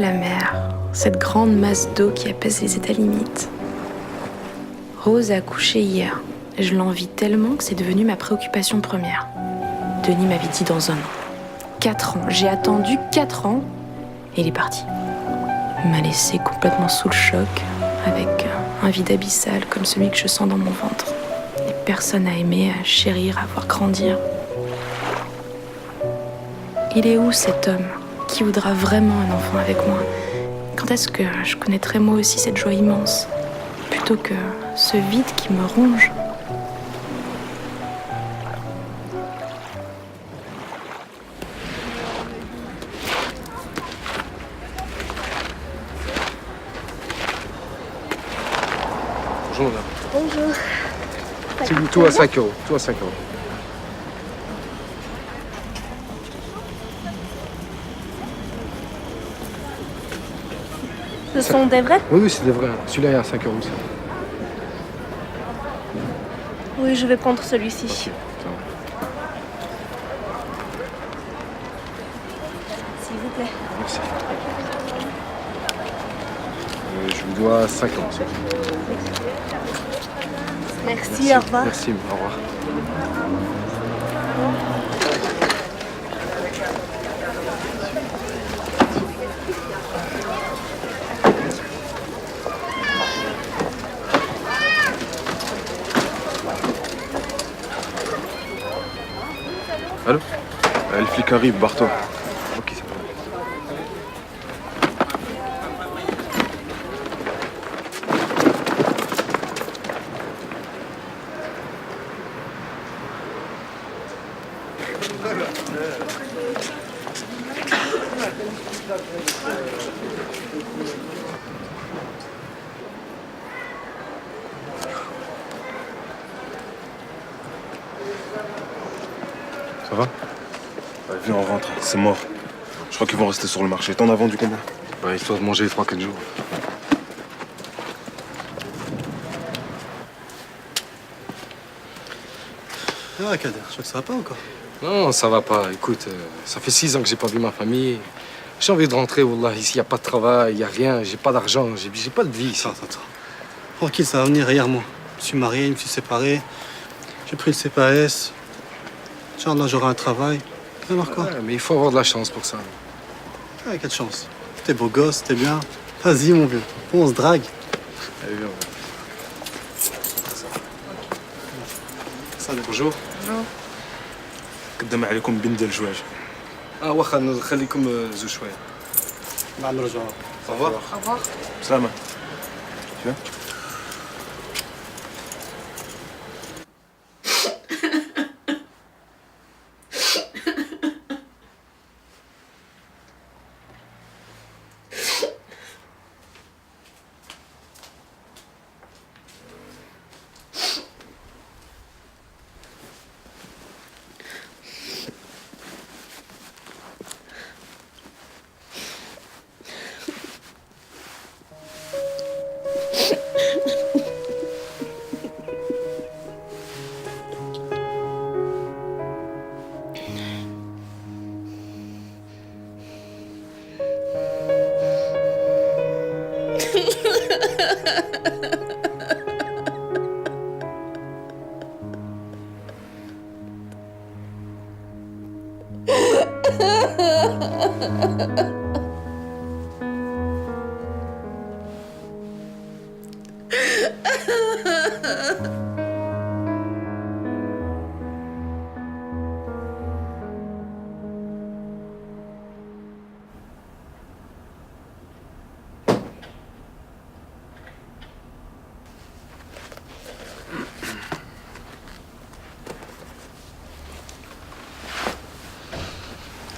la mer, cette grande masse d'eau qui apaise les états limites. Rose a accouché hier. Je l'envie tellement que c'est devenu ma préoccupation première. Denis m'avait dit dans 1 an. 4 ans. J'ai attendu 4 ans et il est parti. Il m'a laissé complètement sous le choc, avec un vide abyssal comme celui que je sens dans mon ventre. Et personne à aimer, à chérir, à voir grandir. Il est où cet homme qui voudra vraiment un enfant avec moi? Quand est-ce que je connaîtrai moi aussi cette joie immense, plutôt que ce vide qui me ronge? Bonjour madame. Bonjour. Tout à 5 euros. Tout à 5 euros. Ce sont des vrais? Oui, c'est des vrais. Celui-là est à 5 euros aussi. Oui, je vais prendre celui-ci. Ça va. S'il vous plaît. Merci. Je vous dois 5 euros. Merci, au revoir. Merci, au revoir. Allô? Le flic arrive, barre-toi. Ok, c'est bon. Ça va? Ouais, viens, on rentre. C'est mort. Je crois qu'ils vont rester sur le marché. T'en as vendu combien? Ouais, histoire de manger 3-4 jours. Ah, Kader, je crois que ça va pas encore. Non, ça va pas. Écoute, ça fait 6 ans que j'ai pas vu ma famille. J'ai envie de rentrer, Wallah. Ici, il n'y a pas de travail, il n'y a rien, j'ai pas d'argent, j'ai pas de vie ici. Attends. Tranquille, ça va venir. Regarde-moi. Je me suis marié, je me suis séparé. J'ai pris le CPAS. Inch'Allah, j'aurai un travail. Ça va quoi? Ouais, mais il faut avoir de la chance pour ça. Ah, quelle chance. T'es beau gosse, t'es bien. Vas-y, mon vieux. Bon, on se drague. Allez, viens, Salut. Bonjour. قدام عليكم بنت الجواج. واخا نخليكم زوج شويه. مع الرجوع. Au revoir. Au revoir. Salam. Tu viens?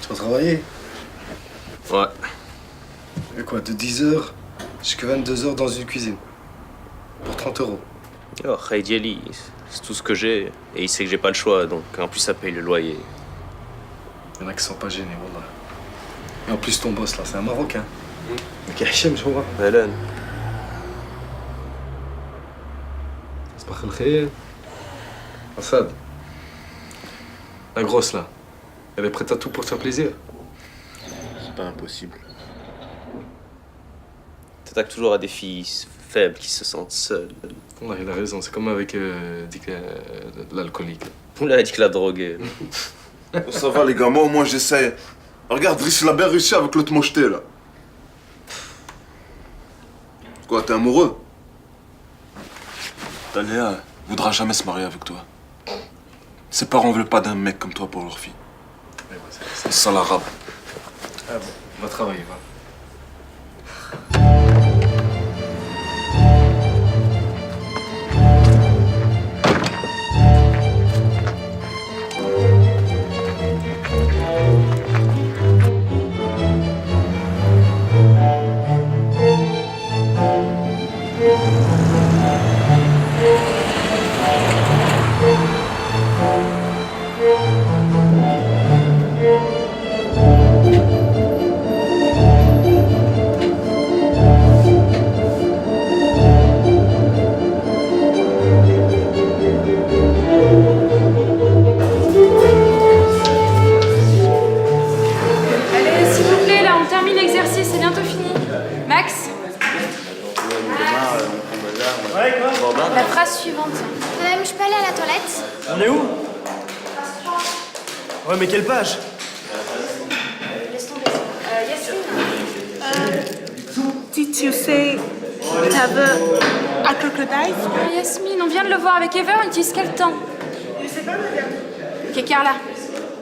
Tu vas travailler? Ouais. Et quoi, de 10h jusqu'à 22h dans une cuisine? Pour 30 euros. Oh, Khaïdi Ali, c'est tout ce que j'ai. Et il sait que j'ai pas le choix, donc en plus ça paye le loyer. Il y en a qui sont pas gênés, wallah. Et en plus, ton boss là, c'est un Marocain. Ok, Hachem, je vois. Hélène. صباح الخير. Assad. La grosse là, elle est prête à tout pour te faire plaisir. C'est pas impossible. T'attaques toujours à des filles faibles qui se sentent seules. Ouais, il a raison, c'est comme avec l'alcoolique. On l'a dit que la drogue. Ça va les gars, moi au moins j'essaie. Regarde, Driss il a bien réussi avec l'autre mocheté là. Quoi, t'es amoureux? Daléa voudra jamais se marier avec toi. Ses parents veulent pas d'un mec comme toi pour leur fille. C'est ça l'arabe. Ah bon, on va travailler, va. Allez, s'il vous plaît, là, on termine l'exercice, c'est bientôt fini. Max, la phrase suivante. Je peux aller à la toilette? On est où? Ouais, mais quelle page? Did you say t'avais un crocodile? Yasmine, on vient de le voir avec Ever, il utilise quel temps? Je sais pas, madame. Ok, Carla.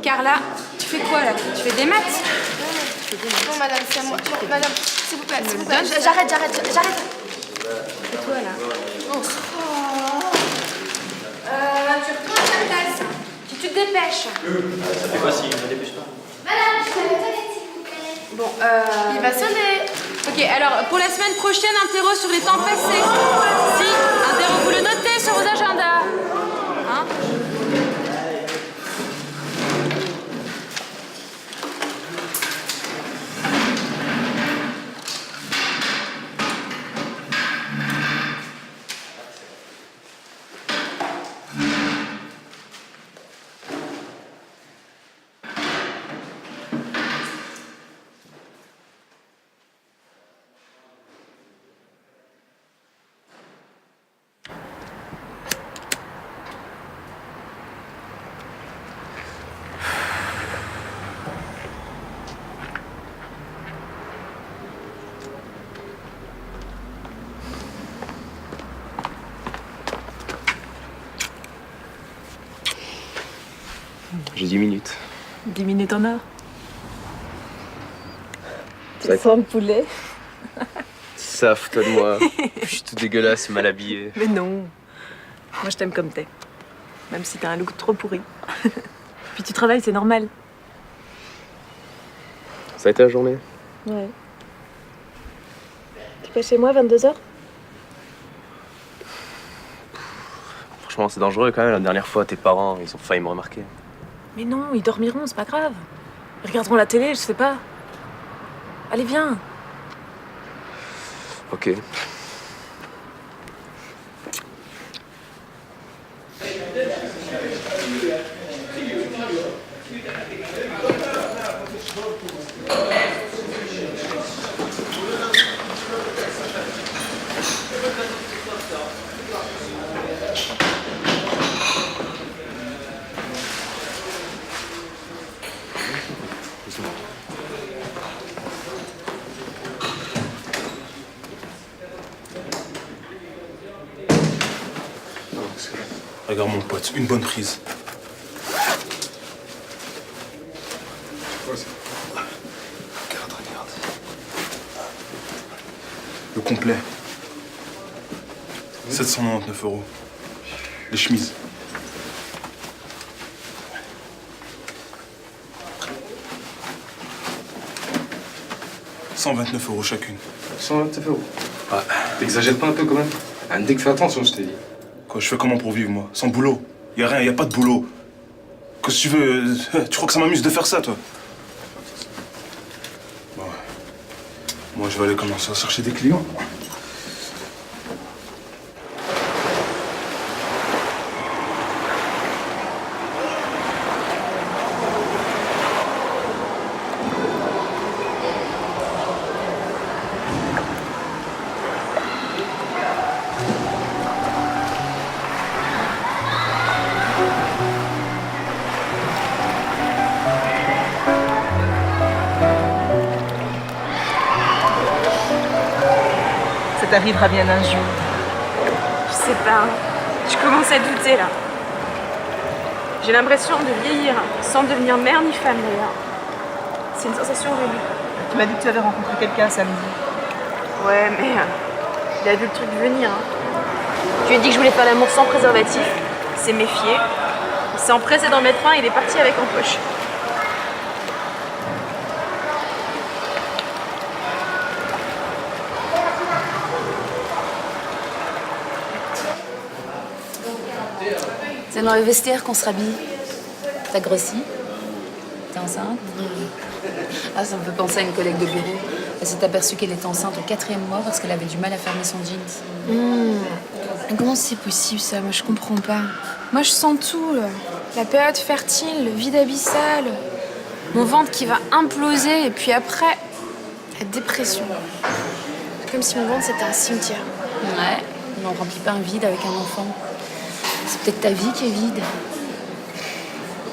Carla, tu fais quoi là? Tu fais des maths? Non, madame, c'est à moi. Non, madame, s'il vous plaît, s'il vous plaît. donne. J'arrête. Et toi là? Tu reprends ta place. Tu te dépêches. Ça fait quoi si je me dépêche pas? Madame, je suis à la toilette, s'il vous plaît. Bon, Il va sonner. Ok, alors pour la semaine prochaine, interro sur les temps passés. Si, interro, vous le notez sur vos agendas. Hein? J'ai 10 minutes. 10 minutes en heure. Ça Tu sens le poulet? Ça, fous-toi de moi. Je suis tout dégueulasse, mal habillé. Mais non. Moi, je t'aime comme t'es. Même si t'as un look trop pourri. Puis tu travailles, c'est normal. Ça a été la journée? Ouais. Tu passes chez moi à 22h? Franchement, c'est dangereux quand même. La dernière fois, tes parents, ils ont failli me remarquer. Mais non, ils dormiront, c'est pas grave. Ils regarderont la télé, je sais pas. Allez, viens. Ok. Regarde mon pote, une bonne prise. Regarde. Le complet. 799 €. Les chemises. « 129 € chacune. 129 €. Ah, t'exagères pas un peu quand même? Andy, fais attention, je t'ai dit. Quoi, je fais comment pour vivre, moi? Sans boulot? Y a rien, y a pas de boulot. Qu'est-ce que tu veux? Tu crois que ça m'amuse de faire ça, toi? Bon, moi, je vais aller commencer à chercher des clients. t'arrivera bien un jour. Je sais pas. Je commence à douter là. J'ai l'impression de vieillir sans devenir mère ni femme d'ailleurs. C'est une sensation horrible. Tu m'as dit que tu avais rencontré quelqu'un samedi. Ouais, mais il a vu le truc venir. Je lui ai dit que je voulais faire l'amour sans préservatif. Il s'est méfié. Il s'est empressé d'en mettre un et il est parti avec en poche. C'est dans le vestiaire qu'on se rhabille. T'as grossi? T'es enceinte? Ah, ça me fait penser à une collègue de bureau. Elle s'est aperçue qu'elle était enceinte au 4e mois parce qu'elle avait du mal à fermer son jeans. Comment c'est possible ça? Moi je comprends pas. Moi je sens tout là. La période fertile, le vide abyssal, mon ventre qui va imploser et puis après, la dépression. C'est comme si mon ventre c'était un cimetière. Ouais, mais on remplit pas un vide avec un enfant. C'est peut-être ta vie qui est vide.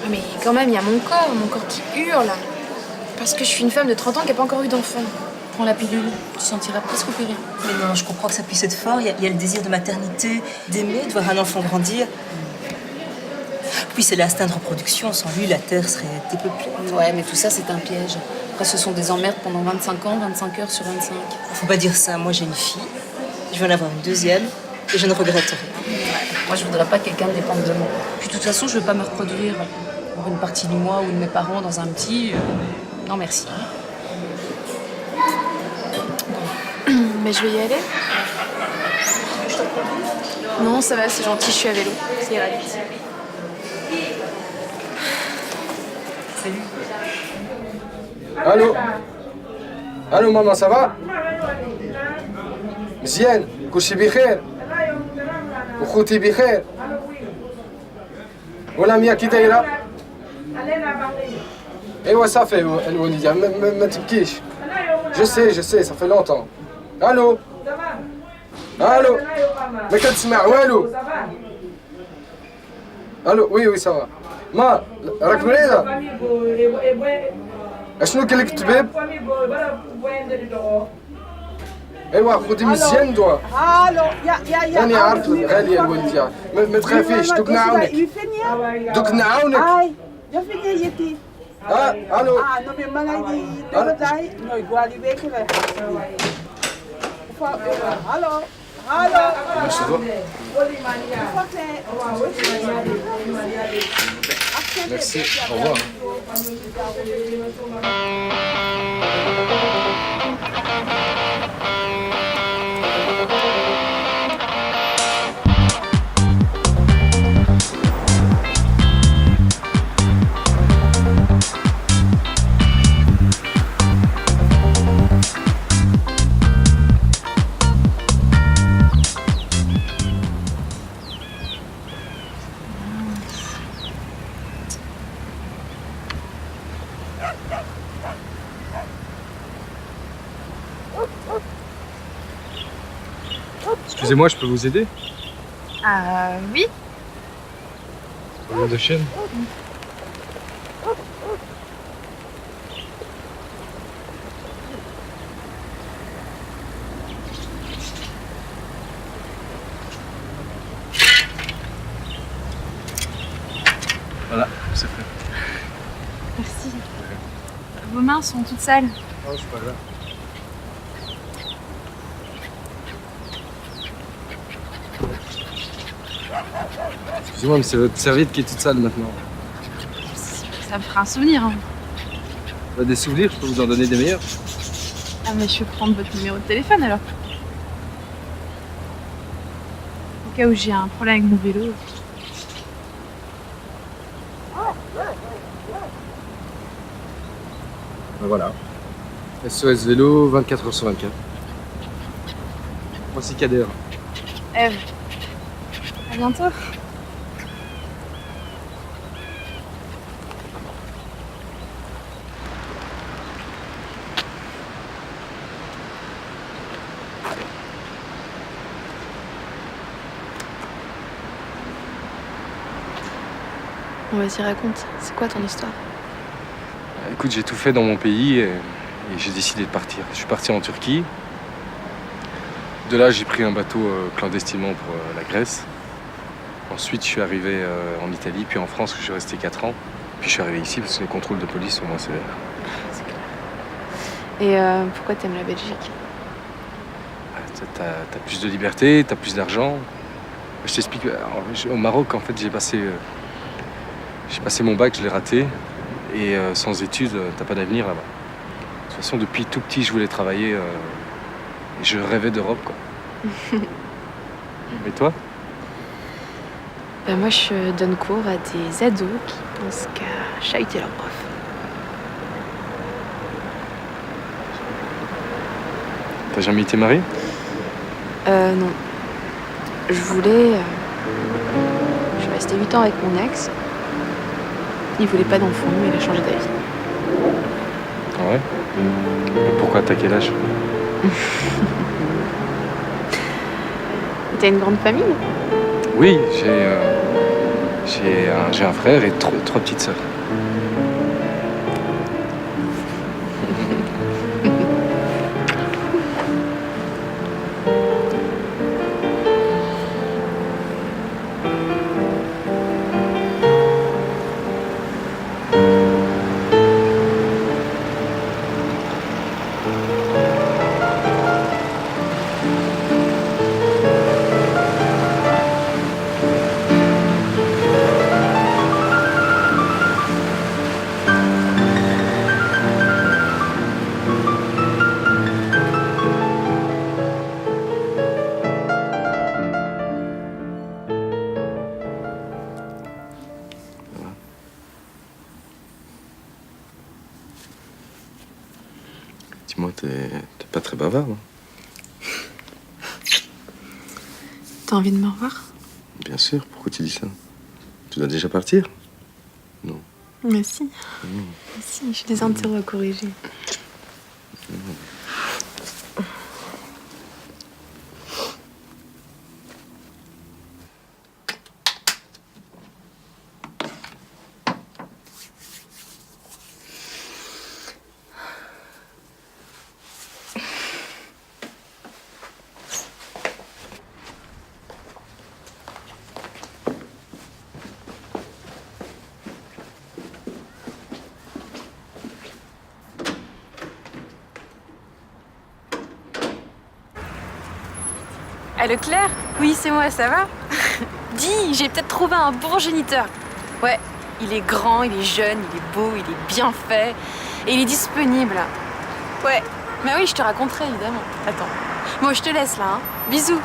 Ah, mais quand même, il y a mon corps qui hurle. Parce que je suis une femme de 30 ans qui n'a pas encore eu d'enfant. Prends la pilule, tu sentiras presque plus rien. Mais non, je comprends que ça puisse être fort. Il y a le désir de maternité, d'aimer, de voir un enfant grandir. Puis c'est l'instinct de reproduction. Sans lui, la Terre serait dépeuplée. Ouais, mais tout ça, c'est un piège. Après, ce sont des emmerdes pendant 25 ans, 25 heures sur 25. Faut pas dire ça. Moi, j'ai une fille. Je vais en avoir une deuxième. Et je ne regrette rien. Moi, je voudrais pas que quelqu'un dépende de moi. Puis de toute façon, je veux pas me reproduire pour une partie de moi ou de mes parents dans un petit... Non, merci. Mais je vais y aller. Non, ça va, c'est gentil, je suis à vélo. Ça ira vite. Allô? Allô maman, ça va? مزيان كلشي بخير وخوتي بخير ولا ميا كي دايره ايوا صافي الوالده ما تبكيش جو سي صافي لونطون الو الو ما كتسمع والو الو وي صافا ما راك مريضه اشنو قال لك الطبيب ايوا خدي مزيان دواء راني عارف غاليه الوالده ما تخافيش دوك نعاونك دوك نعاونك الو Merci, au revoir. Excusez-moi, je peux vous aider? Oui. Problème de chaîne? Voilà, c'est fait. Merci. Vos mains sont toutes sales. Non, c'est pas grave. Excusez-moi, mais c'est votre serviette qui est toute sale maintenant. Ça me fera un souvenir. Hein. Des souvenirs, je peux vous en donner des meilleurs. Ah, mais je vais prendre votre numéro de téléphone alors. Au cas où j'ai un problème avec mon vélo. Ben voilà. SOS Vélo, 24 heures sur 24. Moi, c'est Kader. Eve. À bientôt. On vas-y, raconte. C'est quoi ton histoire? Écoute, j'ai tout fait dans mon pays et j'ai décidé de partir. Je suis parti en Turquie. De là, j'ai pris un bateau clandestinement pour la Grèce. Ensuite, je suis arrivé en Italie, puis en France, où je suis resté 4 ans. Puis je suis arrivé ici parce que les contrôles de police sont moins sévères. Et pourquoi t'aimes la Belgique? T'as plus de liberté, t'as plus d'argent. Je t'explique, au Maroc, en fait, j'ai passé mon bac, je l'ai raté. Et sans études, t'as pas d'avenir là-bas. De toute façon, depuis tout petit, je voulais travailler. Et je rêvais d'Europe, quoi. Et toi? Bah moi, je donne cours à des ados qui pensent qu'à chahuter leur prof. T'as jamais été mariée? Non. Je voulais... Je suis restée 8 ans avec mon ex. Il voulait pas d'enfant, mais il a changé d'avis. Ah ouais? Et pourquoi? T'as quel âge? T'as une grande famille? Oui, j'ai un frère et trois petites sœurs. Dis-moi, t'es pas très bavard, non? T'as envie de me revoir? Bien sûr, pourquoi tu dis ça? Tu dois déjà partir? Non. Mais si. Mais si, j'ai des interros à corriger. Ah, Leclerc? Oui, c'est moi, ça va? Dis, j'ai peut-être trouvé un bon géniteur. Ouais, il est grand, il est jeune, il est beau, il est bien fait et il est disponible. Ouais, mais oui, je te raconterai évidemment. Attends. Bon, je te laisse là, hein. Bisous.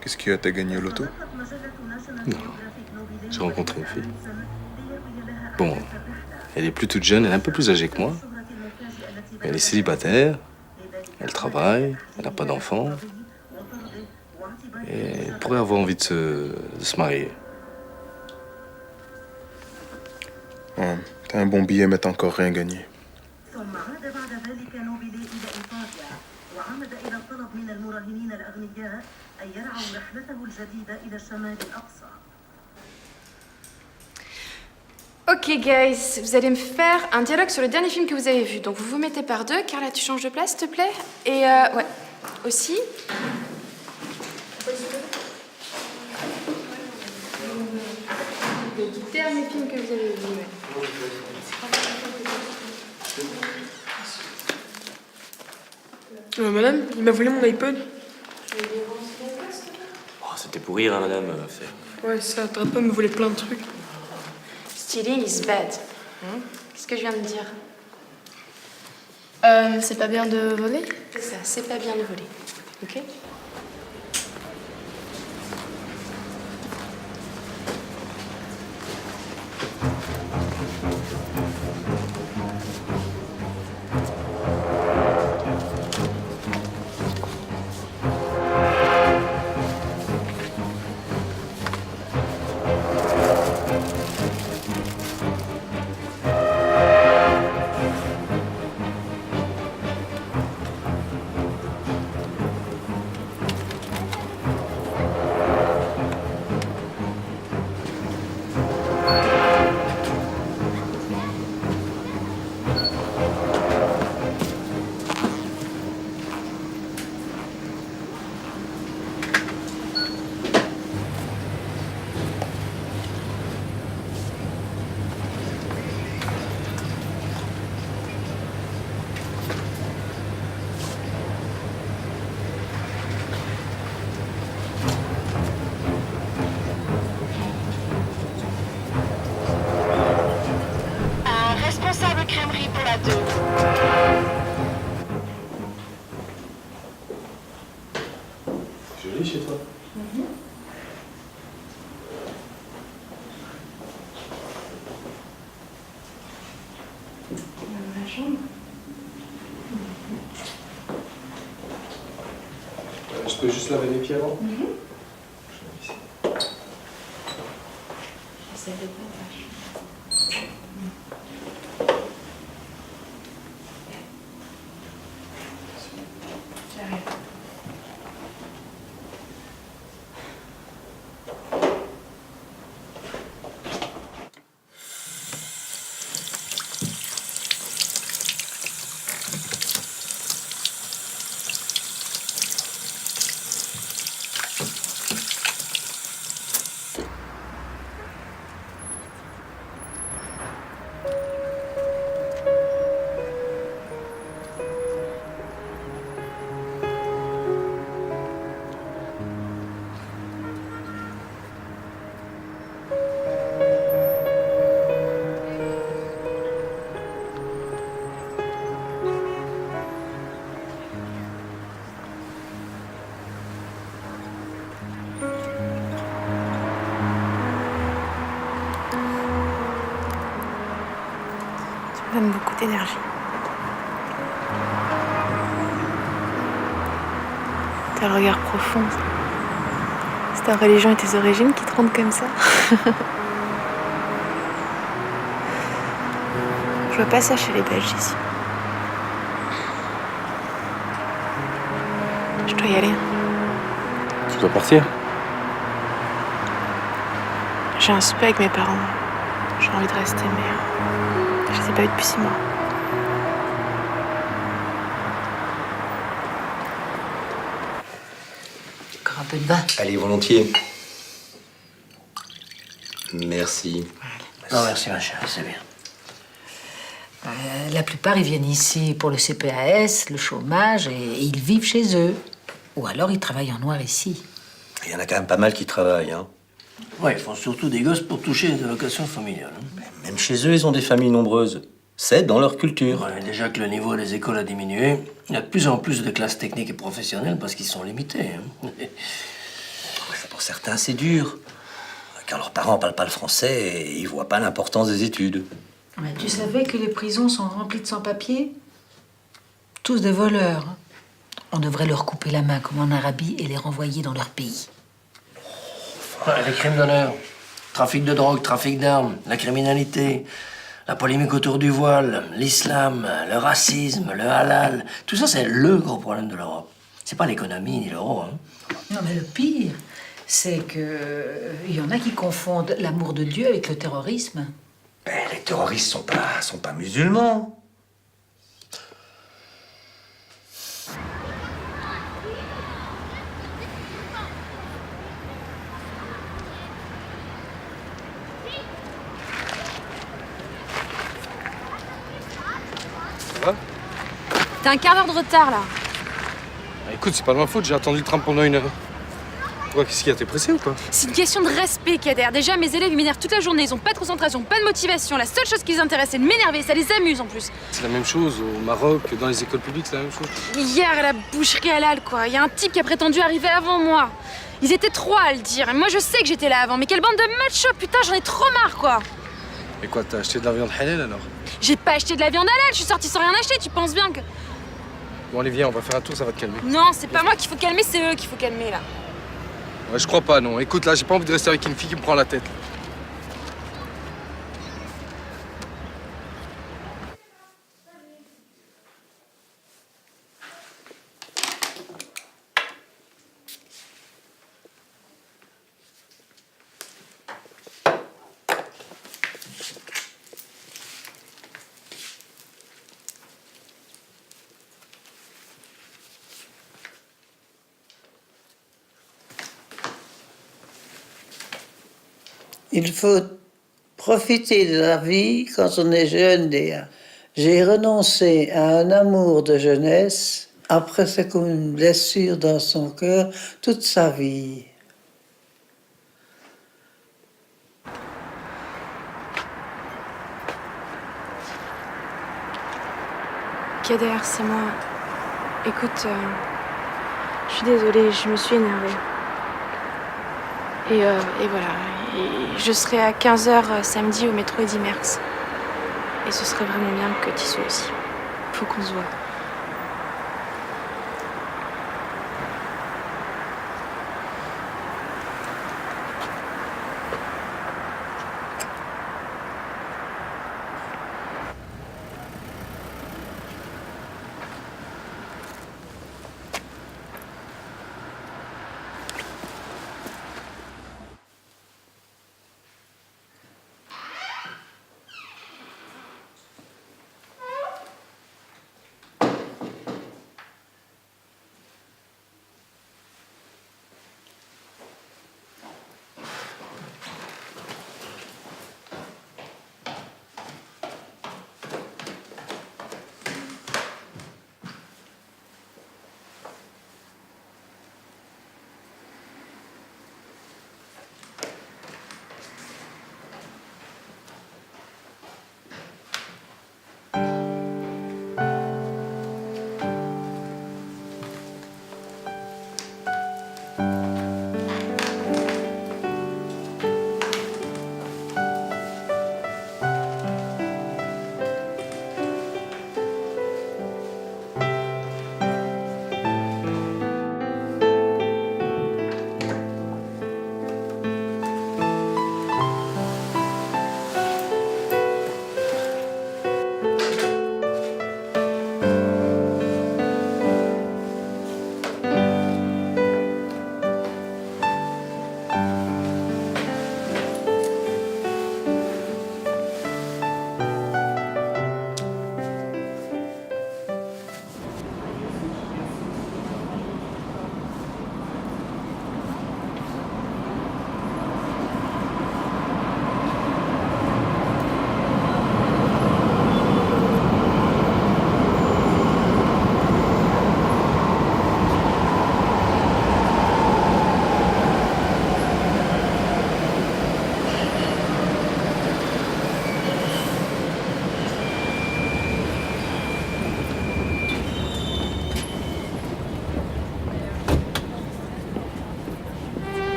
Qu'est-ce qu'il y a? T'as gagné au loto? Non, j'ai rencontré une fille. Bon, elle est plus toute jeune, elle est un peu plus âgée que moi. Mais elle est célibataire, elle travaille, elle n'a pas d'enfant. Et elle pourrait avoir envie de se marier. Ouais, t'as un bon billet, mais t'as encore rien gagné. Ok guys, vous allez me faire un dialogue sur le dernier film que vous avez vu. Donc vous vous mettez par deux. Carla, tu changes de place, s'il te plaît. Et ouais, aussi. Le dernier film que vous avez vu, ouais. Madame, il m'a volé mon iPod. Oh, c'était pour rire, hein, madame. Ouais, ça t'arrête pas de me voler plein de trucs. Stealing is bad. Qu'est-ce que je viens de dire? C'est pas bien de voler? C'est ça, c'est pas bien de voler. Ok? chez toi. Je peux juste laver les pieds avant? Tu me donnes beaucoup d'énergie. T'as le regard profond. C'est ta religion et tes origines qui te rendent comme ça. Je vois pas ça chez les Belges ici. Je dois y aller. Tu dois partir? J'ai un souper avec mes parents. J'ai envie de rester, mais je les ai pas vus depuis 6 mois. Encore un peu de vin. Allez, volontiers. Merci. Non, merci, ma chérie, c'est bien. La plupart, ils viennent ici pour le CPAS, le chômage, et ils vivent chez eux. Ou alors, ils travaillent en noir ici. Il y en a quand même pas mal qui travaillent, hein. Ouais, ils font surtout des gosses pour toucher les allocations familiales. Même chez eux, ils ont des familles nombreuses. C'est dans leur culture. Ouais, déjà que le niveau des écoles a diminué, il y a de plus en plus de classes techniques et professionnelles parce qu'ils sont limités. Pour certains, c'est dur. Car leurs parents parlent pas le français et ils voient pas l'importance des études. Mais tu savais que les prisons sont remplies de sans-papiers? Tous des voleurs. On devrait leur couper la main comme en Arabie et les renvoyer dans leur pays. Ouais, les crimes d'honneur, trafic de drogue, trafic d'armes, la criminalité, la polémique autour du voile, l'islam, le racisme, le halal, tout ça c'est le gros problème de l'Europe. C'est pas l'économie ni l'euro, hein. Non, mais le pire, c'est que il y en a qui confondent l'amour de Dieu avec le terrorisme. Ben, les terroristes sont pas musulmans. T'as un quart d'heure de retard là. Ah, écoute, c'est pas de ma faute, j'ai attendu le tram pendant 1 heure. Toi, qu'est-ce qu'il y a? T'es pressé ou quoi? C'est une question de respect, Kader. Déjà, mes élèves ils m'énervent toute la journée. Ils ont pas de concentration, pas de motivation. La seule chose qui les intéresse, c'est de m'énerver. Ça les amuse en plus. C'est la même chose au Maroc, dans les écoles publiques, c'est la même chose. Hier, à la boucherie halal, quoi. Il y a un type qui a prétendu arriver avant moi. Ils étaient 3 à le dire. Et moi, je sais que j'étais là avant. Mais quelle bande de machos, putain, j'en ai trop marre, quoi. Et quoi, t'as acheté de la viande halal alors? J'ai pas acheté de la viande halal. Je suis sortie sans rien acheter. Tu penses bien que... Bon, allez, viens, on va faire un tour, ça va te calmer. Non, c'est pas moi qu'il faut calmer, c'est eux qu'il faut calmer, là. Ouais, je crois pas, non. Écoute, là, j'ai pas envie de rester avec une fille qui me prend la tête. Il faut profiter de la vie quand on est jeune, Léa. J'ai renoncé à un amour de jeunesse. Après, c'est comme une blessure dans son cœur toute sa vie. Kader, c'est moi. Écoute, je suis désolée, je me suis énervée. Et voilà. Et je serai à 15h samedi au métro Eddy Merckx. Et ce serait vraiment bien que tu y sois aussi. Faut qu'on se voit.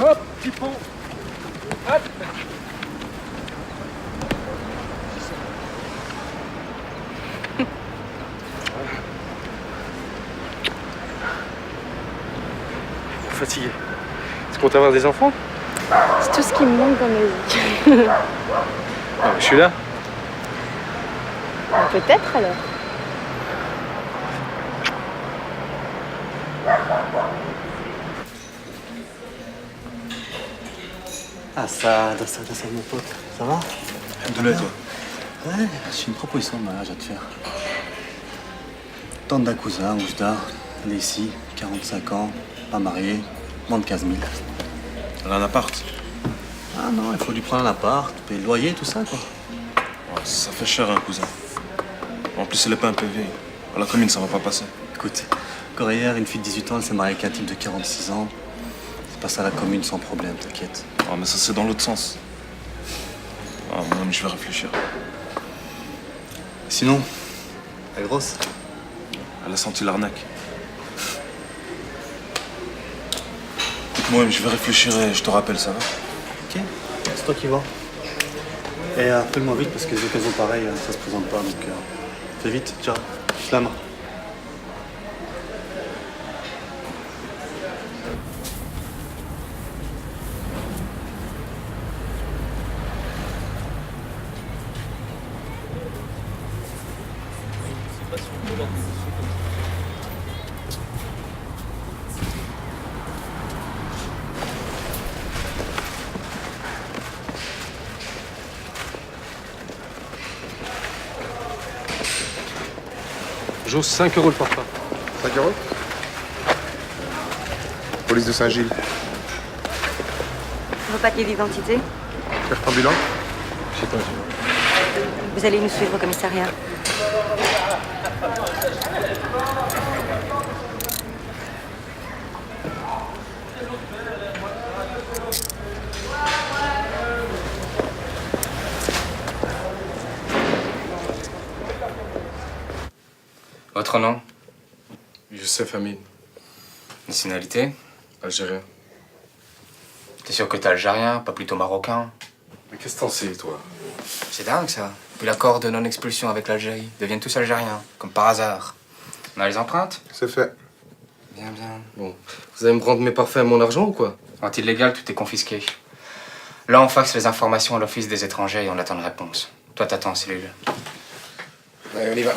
Hop, petit pont. Hop. Fatigué. Tu comptes avoir des enfants? C'est tout ce qui me manque dans ma vie. Ah, je suis là. Peut-être alors. Ah ça, mon pote. Ça va? Alhamdoulilah, toi. Ouais, j'ai une proposition de mariage à te faire. Tante d'un cousin, Oujda, elle est ici, 45 ans, pas mariée, moins de 15 000. Elle a un appart? Ah non, il faut lui prendre un appart, payer le loyer, tout ça, quoi. Ouais, ça fait cher, un cousin. En plus, elle est pas un PV. À la commune, ça va pas passer. Écoute, encore hier, une fille de 18 ans, elle s'est mariée avec un type de 46 ans. C'est passé à la commune sans problème, t'inquiète. Ah, mais ça, c'est dans l'autre sens. Ah, moi, je vais réfléchir. Sinon, elle est grosse? Elle a senti l'arnaque. Écoute, moi, je vais réfléchir et je te rappelle, ça va? Ok, c'est toi qui vois. Et appelle-moi vite parce que des occasions pareilles, ça se présente pas. Donc, fais vite. Ciao. Slama. J'ose 5 € le portrait. 5 €? Police de Saint-Gilles. Vos papiers d'identité? Carte ambulante? Je sais pas. Vous allez nous suivre au commissariat. Votre nom? Youssef Amin. Nationalité? Algérien. T'es sûr que t'es algérien, pas plutôt marocain? Mais qu'est-ce que t'en sais, toi? C'est dingue, ça. Puis l'accord de non-expulsion avec l'Algérie. Ils deviennent tous algériens, comme par hasard. On a les empreintes? C'est fait. Bien, bien. Bon, vous allez me rendre mes parfaits à mon argent ou quoi? Quand illégal, tout est confisqué. Là, on faxe les informations à l'Office des étrangers et on attend une réponse. Toi, t'attends en cellule. Allez, on y va.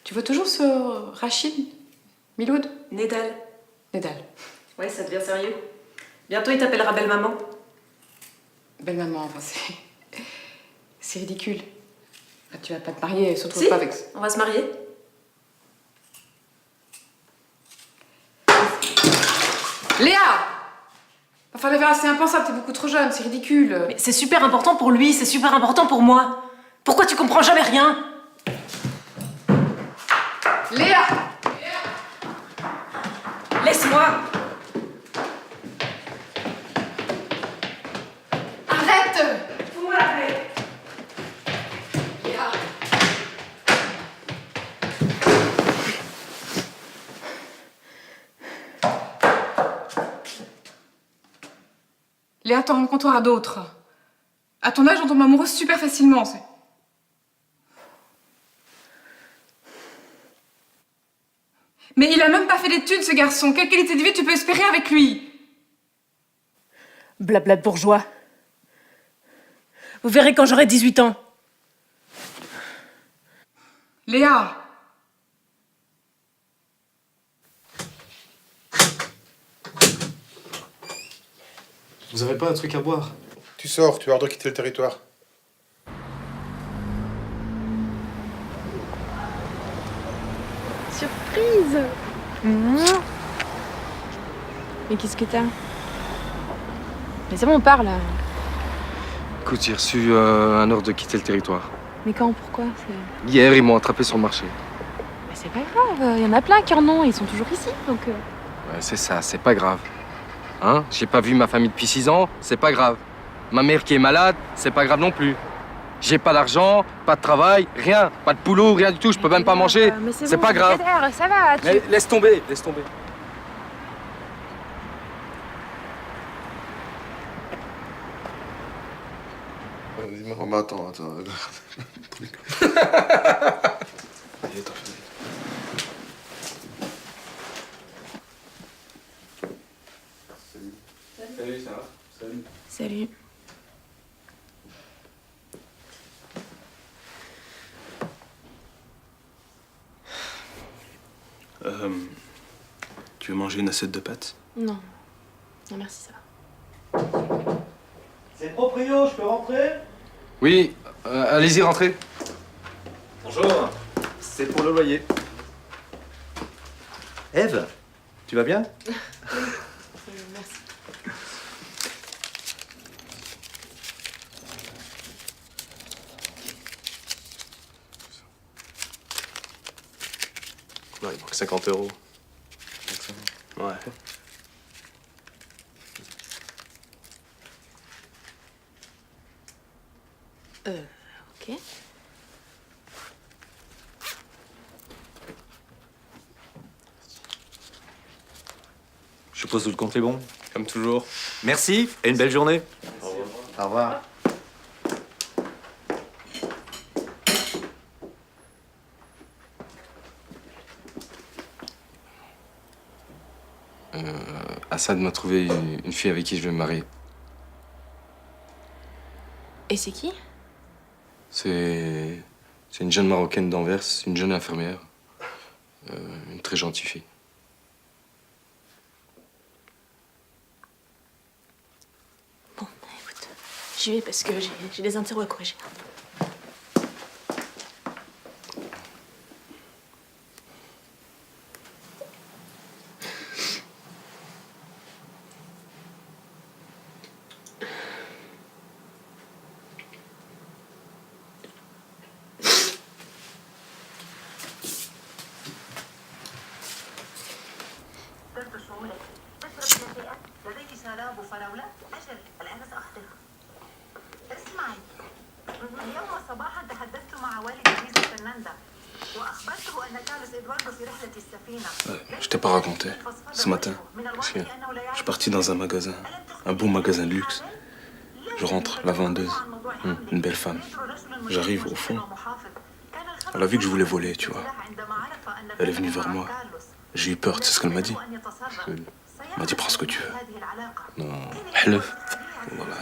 Tu vois toujours ce Rachid Miloud? Nedal. Nedal. Ouais, ça devient sérieux. Bientôt, il t'appellera belle maman. Belle maman, enfin c'est... C'est ridicule. Enfin, tu vas pas te marier, surtout Si, pas avec... on va se marier. Léa! Enfin, la verra, c'est impensable, t'es beaucoup trop jeune, c'est ridicule. Mais c'est super important pour lui, c'est super important pour moi. Pourquoi tu comprends jamais rien? Léa! Laisse-moi. Arrête! Fous-moi la paix. Léa! Léa, t'en rencontreras d'autres. À ton âge, on tombe amoureux super facilement, c'est... Mais il a même pas fait d'études, ce garçon. Quelle qualité de vie tu peux espérer avec lui? Blabla de bourgeois. Vous verrez quand j'aurai 18 ans. Léa! Vous avez pas un truc à boire? Tu sors, tu as ordre de quitter le territoire. Surprise! Mais qu'est-ce que t'as? Mais c'est bon, on part là. Écoute, j'ai reçu un ordre de quitter le territoire. Mais quand? Pourquoi? Hier, ils m'ont attrapé sur le marché. Mais c'est pas grave, il y en a plein qui en ont, ils sont toujours ici, donc... Ouais, c'est ça, c'est pas grave. Hein? J'ai pas vu ma famille depuis 6 ans, c'est pas grave. Ma mère qui est malade, c'est pas grave non plus. J'ai pas d'argent, pas de travail, rien. Pas de boulot, rien du tout, je peux même pas manger. C'est pas grave. Ça va, tu... Laisse tomber, laisse tomber. Oh, mais attends. Salut, ça va? Salut. Salut. Tu veux manger une assiette de pâtes? Non. Non, merci, ça va. C'est le proprio, je peux rentrer? Oui, allez-y, rentrez. Bonjour, c'est pour le loyer. Ève, tu vas bien? Merci. Non, il manque 50 euros. Ouais. Ok. Je suppose que le compte est bon. Comme toujours. Merci et une belle journée. Au revoir. Assad m'a trouvé une fille avec qui je vais me marier. Et c'est qui? C'est une jeune Marocaine d'Anvers, une jeune infirmière. Une très gentille fille. Bon, écoute, j'y vais parce que j'ai des interros à corriger. لديك شراب وفراولة؟ أجل الآن سأحضرها. اسمعي، اليوم صباحا تحدثت مع والد لويزا فرناندا وأخبرته أن كارلوس إدواردو في رحلة السفينة. Je t'ai pas raconté. Ce matin, parce que je suis parti dans un magasin, un beau magasin de luxe. Je rentre, la vendeuse, une belle femme. J'arrive au fond. Elle a vu que je voulais voler, tu vois. Elle est venue vers moi. J'ai eu peur, tu sais ce qu'elle m'a dit? Elle m'a dit, prends ce que tu veux. Non. حلف. Voilà.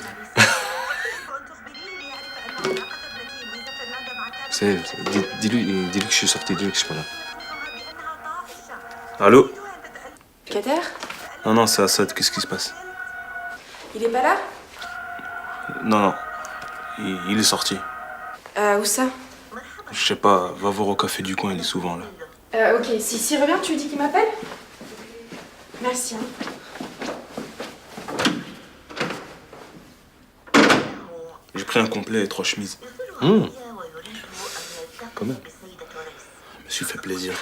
Dis-lui que je suis sorti, dis-lui que je suis pas là. Allô? Kader? Non, c'est Assad, qu'est-ce qui se passe? Il est pas là? Non, il est sorti. Où ça? Je sais pas, va voir au café du coin, il est souvent là. Ok, s'il revient, tu lui dis qu'il m'appelle? Merci. Hein. J'ai pris un complet et 3 chemises. Quand même. Je me suis fait plaisir.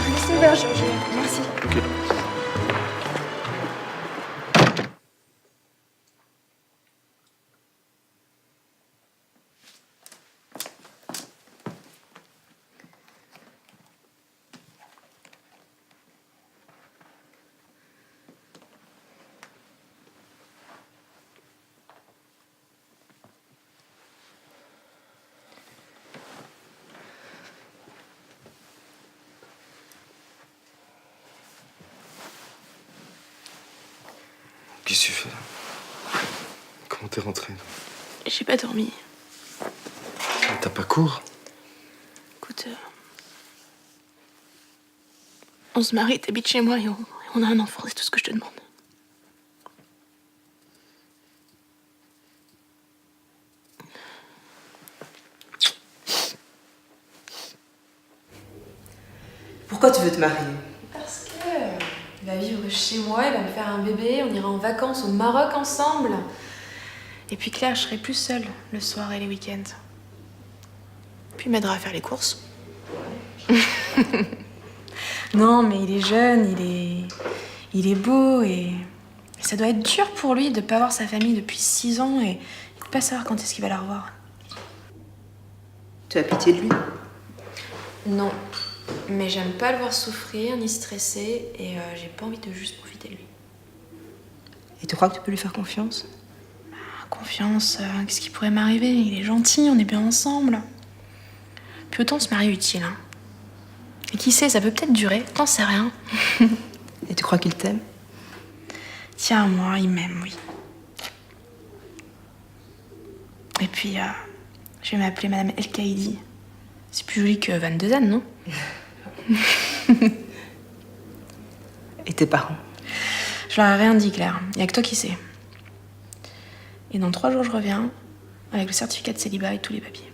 Laissez vers Georges. Merci. Ok. Qu'est-ce que tu fais là? Comment t'es rentrée? J'ai pas dormi. T'as pas cours? Écoute, on se marie, t'habites chez moi et on a un enfant, c'est tout ce que je te demande. Pourquoi tu veux te marier? Parce que il va vivre chez moi, il va me faire un bébé, on ira en vacances au Maroc ensemble. Et puis Claire, je serai plus seule le soir et les week-ends. Puis il m'aidera à faire les courses. Non, mais il est jeune, il est beau et ça doit être dur pour lui de pas voir sa famille depuis 6 ans et de pas savoir quand est-ce qu'il va la revoir. Tu as pitié de lui? Non, mais j'aime pas le voir souffrir ni stresser et j'ai pas envie de juste profiter de lui. Et tu crois que tu peux lui faire confiance? Confiance, qu'est-ce qui pourrait m'arriver? Il est gentil, on est bien ensemble. Puis autant se marier utile. Hein. Et qui sait, ça peut peut-être durer, t'en sais rien. Et tu crois qu'il t'aime? Tiens, moi, il m'aime, oui. Et puis, je vais m'appeler Madame El Kaïdi. C'est plus joli que Van de Zandt, non? Et tes parents? Je leur ai rien dit, Claire. Il y a que toi qui sais. Et dans 3 jours, je reviens avec le certificat de célibat et tous les papiers.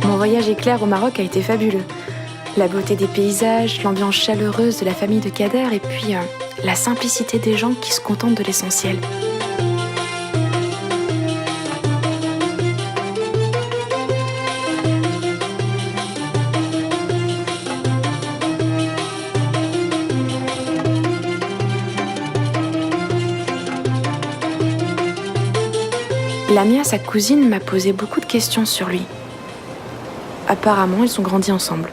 Mon voyage éclair au Maroc a été fabuleux. La beauté des paysages, l'ambiance chaleureuse de la famille de Kader et puis la simplicité des gens qui se contentent de l'essentiel. Lamia, sa cousine, m'a posé beaucoup de questions sur lui. Apparemment, ils ont grandi ensemble.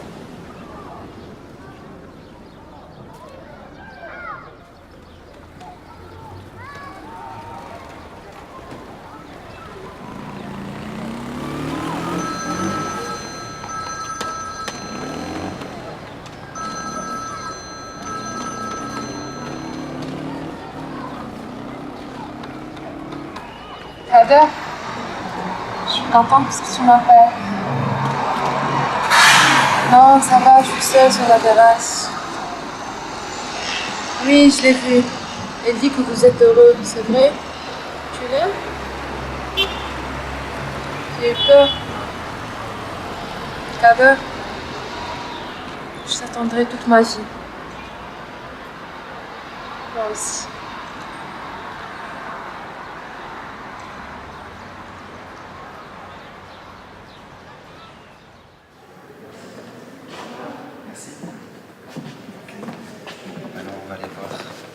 Kader, je suis contente parce que tu m'appelles. Non, ça va, je suis seule sur la terrasse. Oui, je l'ai vu. Elle dit que vous êtes heureux, c'est vrai? Tu l'aimes? J'ai eu peur. Kader, je t'attendrai toute ma vie. Moi aussi. Alors on va aller voir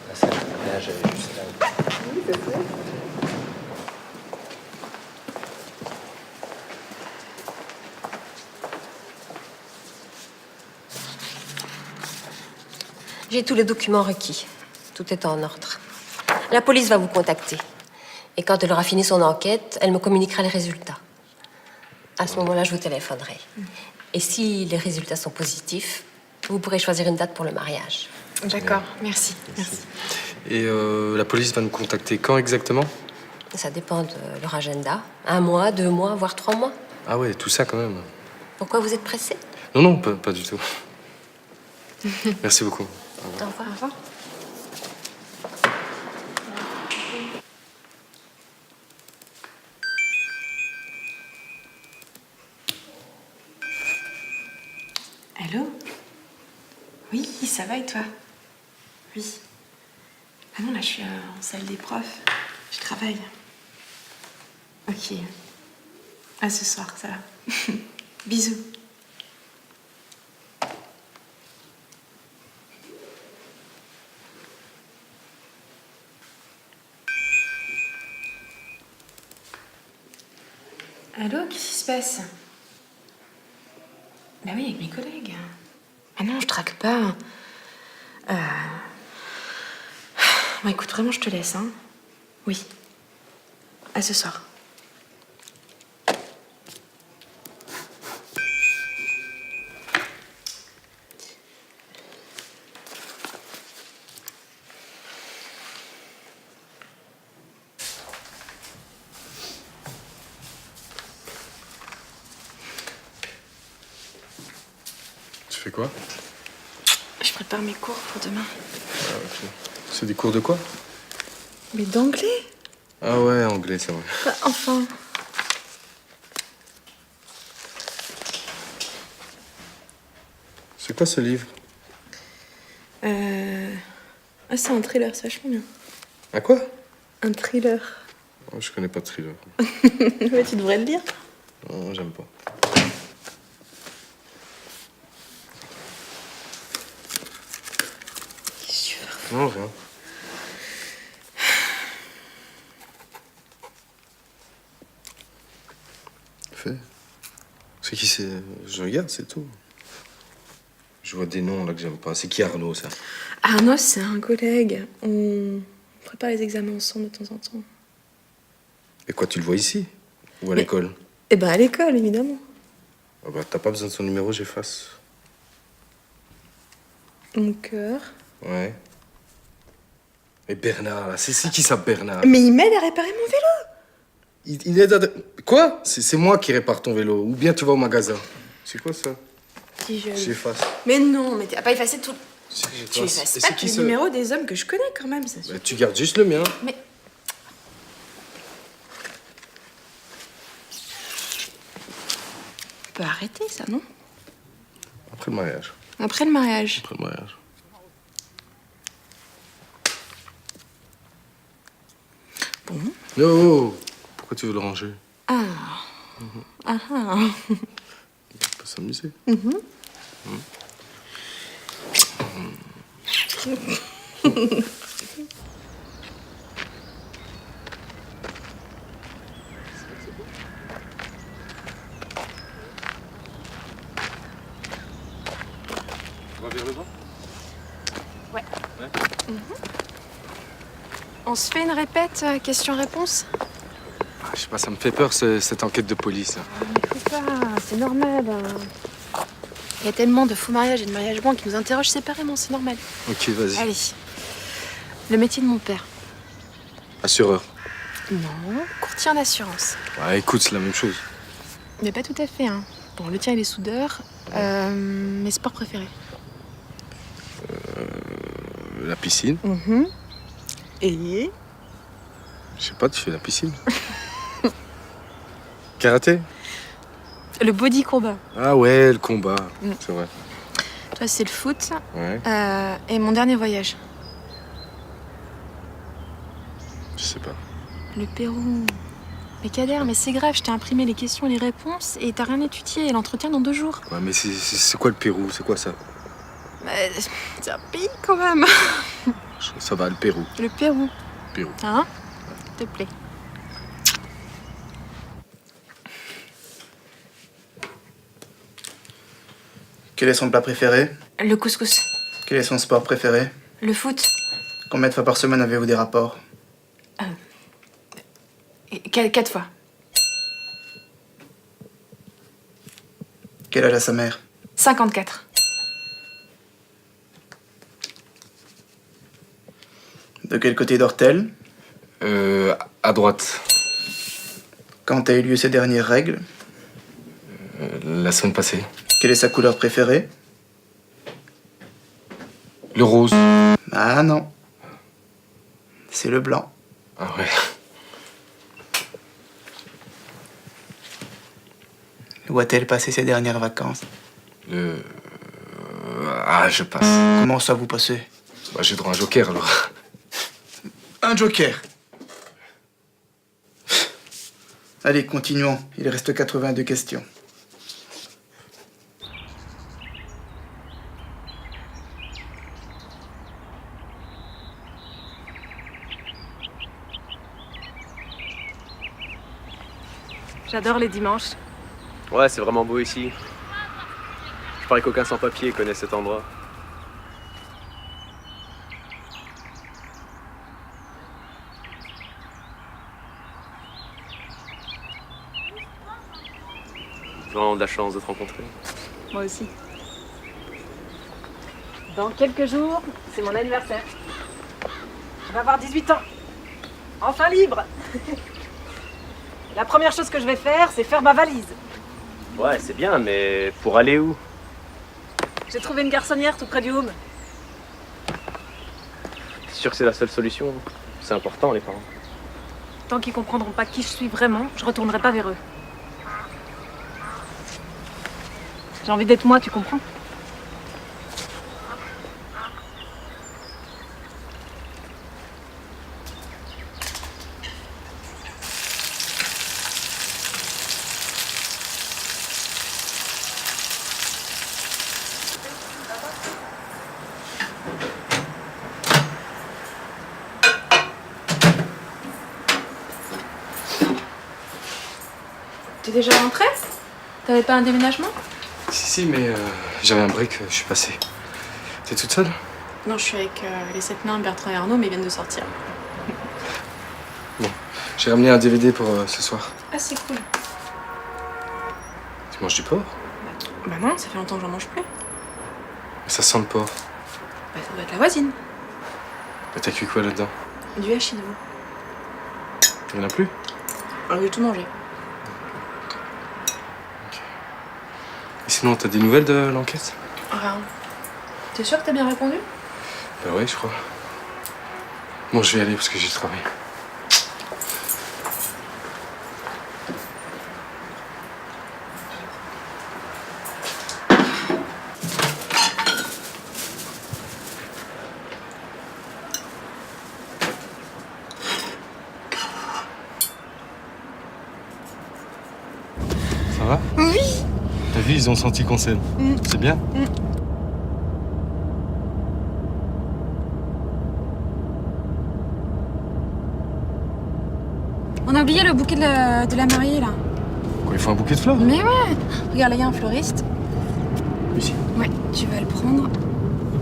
la salle de ménage juste là. Oui, c'est ça. J'ai tous les documents requis. Tout est en ordre. La police va vous contacter. Et quand elle aura fini son enquête, elle me communiquera les résultats. À ce moment-là, je vous téléphonerai. Et si les résultats sont positifs, vous pourrez choisir une date pour le mariage. D'accord, merci. Et la police va nous contacter quand exactement? Ça dépend de leur agenda. 1 mois, 2 mois, voire 3 mois. Ah ouais, tout ça quand même. Pourquoi vous êtes pressé? Non, non, pas du tout. Merci beaucoup. Au revoir. Au revoir. Allô? Oui, ça va et toi? Oui. Ah non, là je suis en salle des profs. Je travaille. Ok. À ce soir, ça va. Bisous. Allô, qu'est-ce qui se passe? Bah oui, avec mes collègues. Ah non, je traque pas. Bon, écoute, vraiment, je te laisse, hein. Oui. À ce soir. Tu fais quoi? Je prépare mes cours pour demain. Ah, ok. C'est des cours de quoi? Mais d'anglais? Ah ouais, anglais, c'est vrai. Bah, enfin. C'est quoi ce livre? Ah, c'est un thriller, c'est vachement bien. À quoi? Un thriller. Oh, je connais pas de thriller. Ouais, tu devrais le lire. Non, j'aime pas. Qu'est-ce que tu veux faire? Non, rien. Fais. C'est qui c'est? Je regarde, c'est tout. Je vois des noms là que j'aime pas. C'est qui Arnaud, ça? Arnaud, c'est un collègue. On prépare les examens ensemble de temps en temps. Et quoi, tu le vois ici? Ou à l'école? Eh ben, à l'école, évidemment. Ah bah, t'as pas besoin de son numéro, j'efface. Mon cœur. Ouais. Et Bernard, là, c'est qui ça, Bernard? Mais il m'aide à réparer mon vélo. Il aide à... Quoi? C'est moi qui répare ton vélo. Ou bien tu vas au magasin. C'est quoi ça? Petit jeu. J'efface. Mais non, mais t'as pas effacé tout. Si, j'efface. Tu effaces Et pas c'est tous qui les ce... numéros des hommes que je connais quand même, ça. Bah, tu gardes juste le mien. Mais. Tu peux arrêter ça, non? Après le mariage. Après le mariage. Après le mariage. Bon. No! Pourquoi tu veux le ranger? Ah. Ah ah. On peut s'amuser. On va vers le bas? Ouais. On se fait une répète, question-réponse? Ah, je sais pas, ça me fait peur cette enquête de police. Mais faut pas, c'est normal. Il y a tellement de faux mariages et de mariages blancs qui nous interrogent séparément, c'est normal. Ok, vas-y. Allez. Le métier de mon père. Assureur. Non, courtier en assurance. Ouais, écoute, c'est la même chose. Mais pas tout à fait, hein. Bon, le tien, il est soudeur. Mes sports préférés. La piscine. Et Je sais pas, tu fais la piscine. Karaté. le body combat. Ah ouais, le combat. C'est vrai. Toi, c'est le foot. Ouais. Et mon dernier voyage. Je sais pas. Le Pérou. Mais Kader, mais c'est grave, je t'ai imprimé les questions et les réponses et t'as rien étudié et l'entretien dans 2 jours. Ouais, mais c'est quoi le Pérou? C'est quoi ça? C'est un pays quand même. Ça va, le Pérou. Le Pérou. Pérou. Hein? S'il te plaît. Quel est son plat préféré? Le couscous. Quel est son sport préféré? Le foot. Combien de fois par semaine avez-vous des rapports? 4 fois. Quel âge a sa mère? 54. De quel côté dort-elle? À droite. Quand a eu lieu ses dernières règles? La semaine passée. Quelle est sa couleur préférée? Le rose. Ah non. C'est le blanc. Ah ouais. Où a-t-elle passé ses dernières vacances? Ah, je passe. Comment ça vous passez? Bah, j'ai droit à un joker alors. Un joker. Allez, continuons. Il reste 82 questions. J'adore les dimanches. Ouais, c'est vraiment beau ici. Je parie qu'aucun sans-papier connaît cet endroit. J'ai vraiment de la chance de te rencontrer. Moi aussi. Dans quelques jours, c'est mon anniversaire. Je vais avoir 18 ans. Enfin libre. La première chose que je vais faire, c'est faire ma valise. Ouais, c'est bien, mais pour aller où? J'ai trouvé une garçonnière tout près du home. T'es sûr que c'est la seule solution? C'est important, les parents. Tant qu'ils comprendront pas qui je suis vraiment, je retournerai pas vers eux. J'ai envie d'être moi, tu comprends? T'es déjà rentré? T'avais pas un déménagement? Si, mais j'avais un break, je suis passé. T'es toute seule? Non, je suis avec les 7 nains, Bertrand et Arnaud, mais ils viennent de sortir. Bon, j'ai ramené un DVD pour ce soir. Ah, c'est cool. Tu manges du porc? Bah non, ça fait longtemps que j'en mange plus. Mais ça sent le porc. Bah ça doit être la voisine. Mais t'as cuit quoi là-dedans? Du hachis de veau. Y'en a plus? Alors j'ai tout mangé. Et sinon, t'as des nouvelles de l'enquête? Rien. T'es sûr que t'as bien répondu? Bah ouais, je crois. Bon, je vais y aller parce que j'ai du travail. Ça va? Oui. T'as vu, ils ont senti qu'on s'aime. C'est bien? On a oublié le bouquet de la mariée, là. Quoi, il faut un bouquet de fleurs? Mais ouais. Regarde, là, il y a un fleuriste. Ici? Ouais, tu vas le prendre.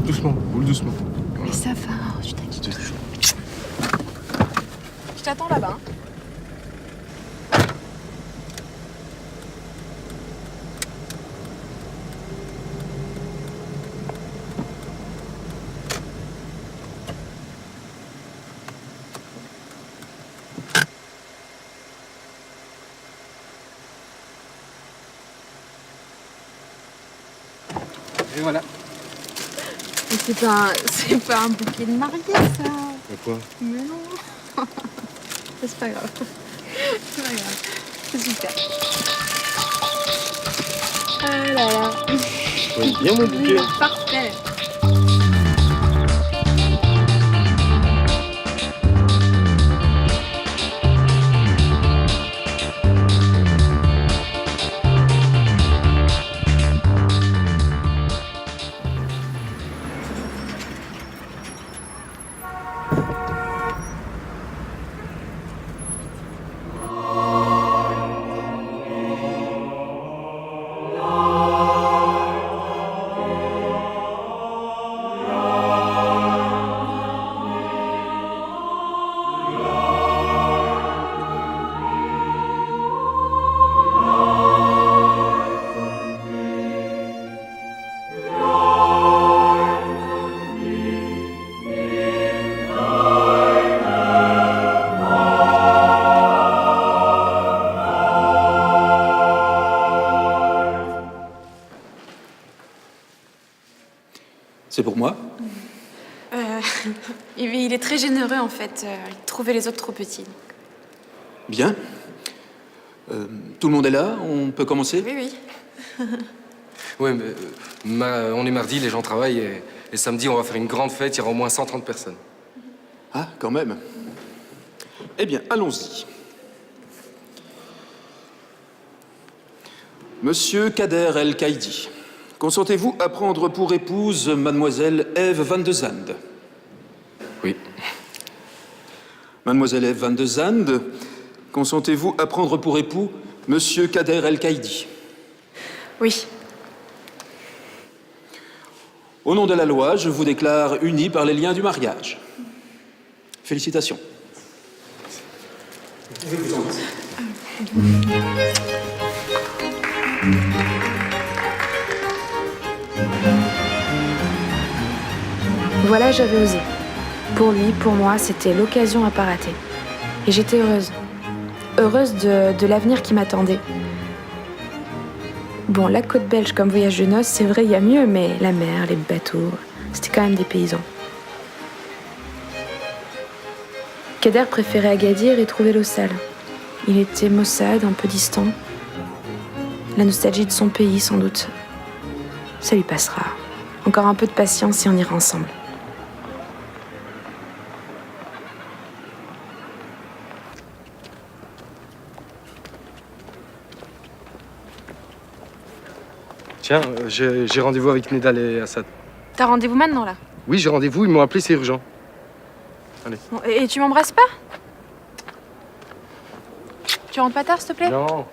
Doucement, roule doucement. Mais ça va, tu t'inquiètes. Je t'attends là-bas. Hein. Et voilà. Mais c'est pas un bouquet de mariée, ça. Mais quoi? Mais non. C'est pas grave. C'est pas grave. C'est super. Ah là là. Oui, bien mon bouquet. Parfait. C'est pour moi? Il est très généreux en fait. Il trouvait les autres trop petits. Bien. Tout le monde est là? On peut commencer? Oui, oui. Ouais, mais on est mardi, les gens travaillent et samedi, on va faire une grande fête, il y aura au moins 130 personnes. Ah, quand même. Eh bien, allons-y. Monsieur Kader El-Kaïdi, consentez-vous à prendre pour épouse mademoiselle Ève Van de Zande? Oui. Mademoiselle Ève Van de Zande, consentez-vous à prendre pour époux Monsieur Kader El-Kaïdi. Oui. Au nom de la loi, je vous déclare unis par les liens du mariage. Félicitations. Voilà, j'avais osé. Pour lui, pour moi, c'était l'occasion à pas rater. Et j'étais heureuse. Heureuse de l'avenir qui m'attendait. Bon, la côte belge comme voyage de noces, c'est vrai, il y a mieux, mais la mer, les bateaux, c'était quand même des paysans. Kader préférait Agadir et trouvait l'eau sale. Il était maussade, un peu distant. La nostalgie de son pays, sans doute. Ça lui passera. Encore un peu de patience et on ira ensemble. Tiens, j'ai rendez-vous avec Nedal et Assad. T'as rendez-vous maintenant, là? Oui, j'ai rendez-vous, ils m'ont appelé, c'est urgent. Allez. Bon, et tu m'embrasses pas? Tu rentres pas tard, s'il te plaît? Non.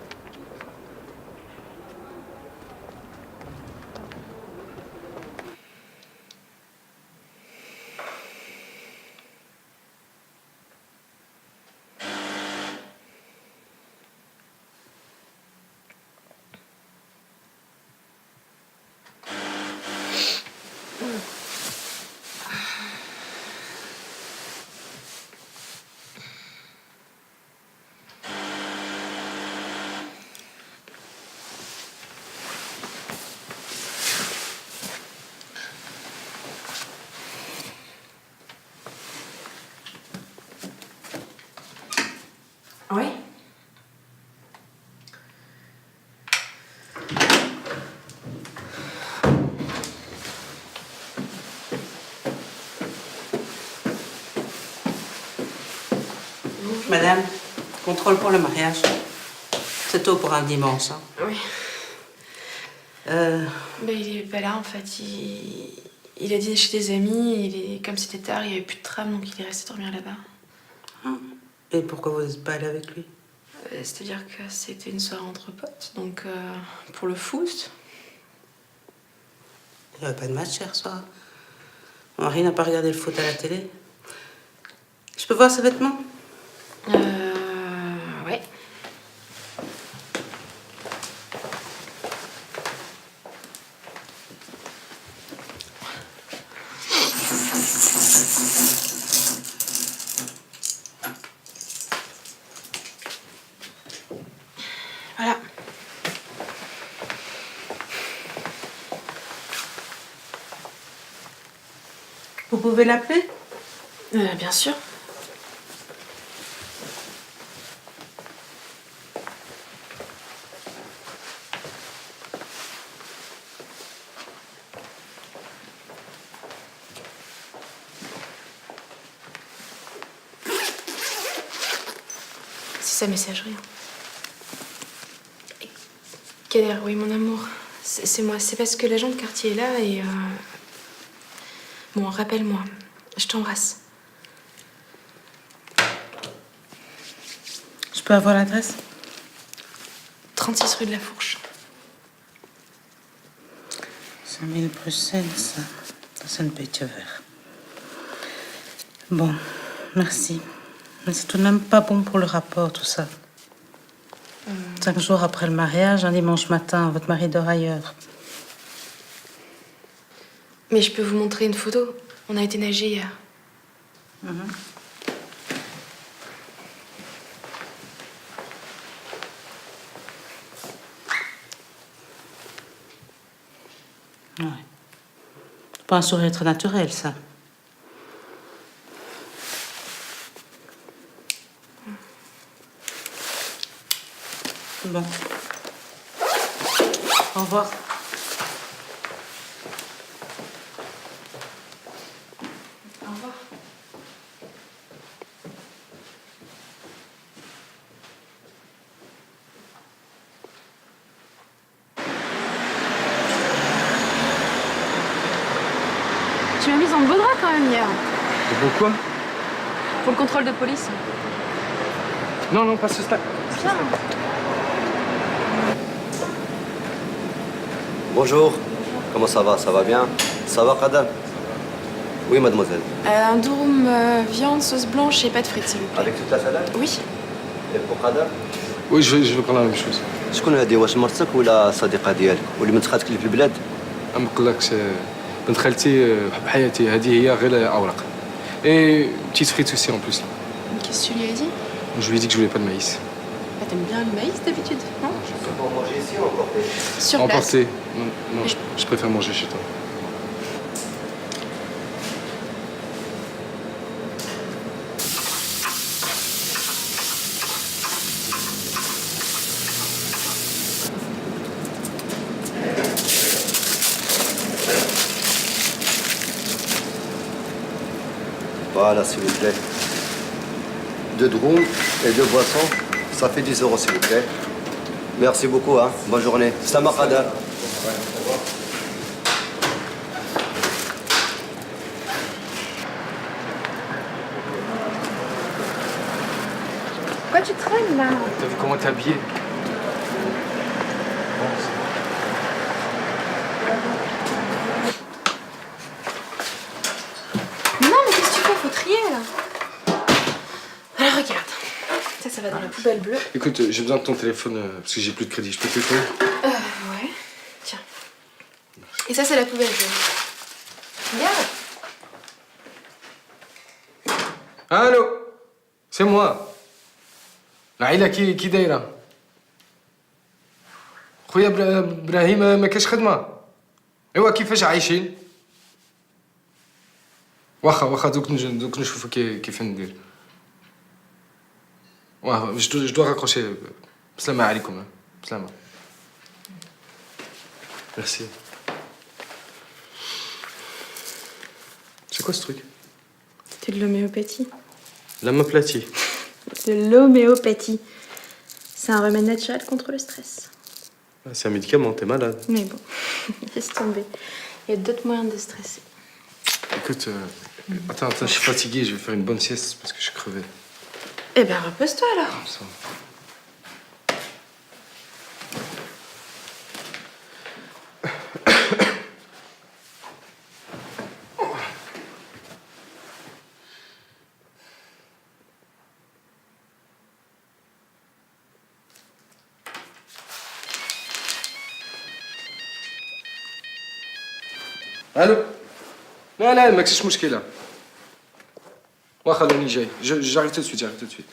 Oui. Madame, contrôle pour le mariage. C'est tôt pour un dimanche. Hein. Oui. Mais il est pas là en fait. Il a dîné chez des amis. Comme c'était tard, il n'y avait plus de tram, donc il est resté dormir là-bas. Et pourquoi vous n'êtes pas allé avec lui? C'est-à-dire que c'était une soirée entre potes, donc pour le foot. Il n'y avait pas de match hier soir. Mon mari n'a pas regardé le foot à la télé. Je peux voir ses vêtements? Ouais. Voilà. Vous pouvez l'appeler? Bien sûr. C'est sa messagerie. Kader, oui, mon amour. C'est moi. C'est parce que l'agent de quartier est là et... Bon, rappelle-moi. Je t'embrasse. Je peux avoir l'adresse? 36 rue de la Fourche. 5000 Bruxelles, ça. Ça ne peut être vert. Bon, merci. Mais c'est tout de même pas bon pour le rapport, tout ça. 5 jours après le mariage, un dimanche matin, votre mari dort ailleurs. Mais je peux vous montrer une photo. On a été nager hier. Ouais. Pas un sourire très naturel, ça. Bon. Au revoir. Au revoir. Tu m'as mise en beau drap quand même hier. Et pourquoi? Pour le contrôle de police. Non, non, pas ce stade. Viens. Bonjour. Comment ça va? Ça va bien? Ça va, Qadam? Oui, mademoiselle. Un durum viande, sauce blanche et pâte frites, s'il vous plaît. Avec toute la salade? Oui. Et pour Qadam? Oui, je vais prendre la même chose. شكون هادي؟ واش مرتك ولا صديقة ديالك؟ واللي من خالتك اللي في البلاد؟ ما نقولكش بنت خالتي بحياتي هذه هي غير اوراق. Et petite frite aussi en plus là. Qu'est-ce que tu lui as dit? Je lui ai dit que je voulais pas de maïs. Bah, t'aimes bien le maïs d'habitude, non? Pour manger ici ou emporter? Sur place. Emporter. Non, non, je préfère manger chez toi. Voilà, s'il vous plaît. 2 drums et 2 boissons, ça fait 10 €, s'il vous plaît. Merci beaucoup, hein. Bonne journée. Slama Qadam. Pourquoi tu traînes là? T'as vu comment t'es habillé? Non, mais qu'est-ce que tu fais? Faut trier là. Alors regarde. Ça va dans la poubelle bleue. Écoute, j'ai besoin de ton téléphone parce que j'ai plus de crédit. Je peux te téléphoner? Ouais. Tiens. Et ça, c'est la poubelle bleue. Regarde. Allô? C'est moi. العيلة كي دايرة؟ خويا إبراهيم ما كاش خدمة. إيوا كيفاش عايشين؟ واخا دوك نشوفو كيف ندير. واه je dois raccrocher. بسلامة عليكم. بسلامة. Merci. C'est quoi ce truc? C'est de l'homéopathie. L'homéopathie. De l'homéopathie. C'est un remède naturel contre le stress. C'est un médicament, t'es malade. Mais bon, laisse tomber. Il y a d'autres moyens de stresser. Écoute, attends, je suis fatigué, je vais faire une bonne sieste parce que je suis crevé. Eh ben, repose-toi alors. Ça. الو لا ما كاينش مشكله واخا راني جاي j'arrive tout de suite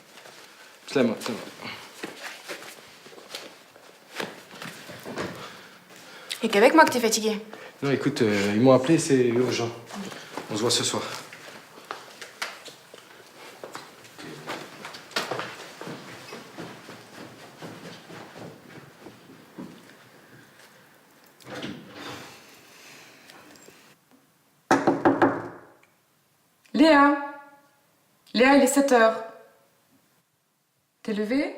سلامة Et qu'avec moi que t'es fatigué. Non écoute, ils m'ont appelé, c'est urgent. On se voit ce soir. Léa, il est 7 h. T'es levée?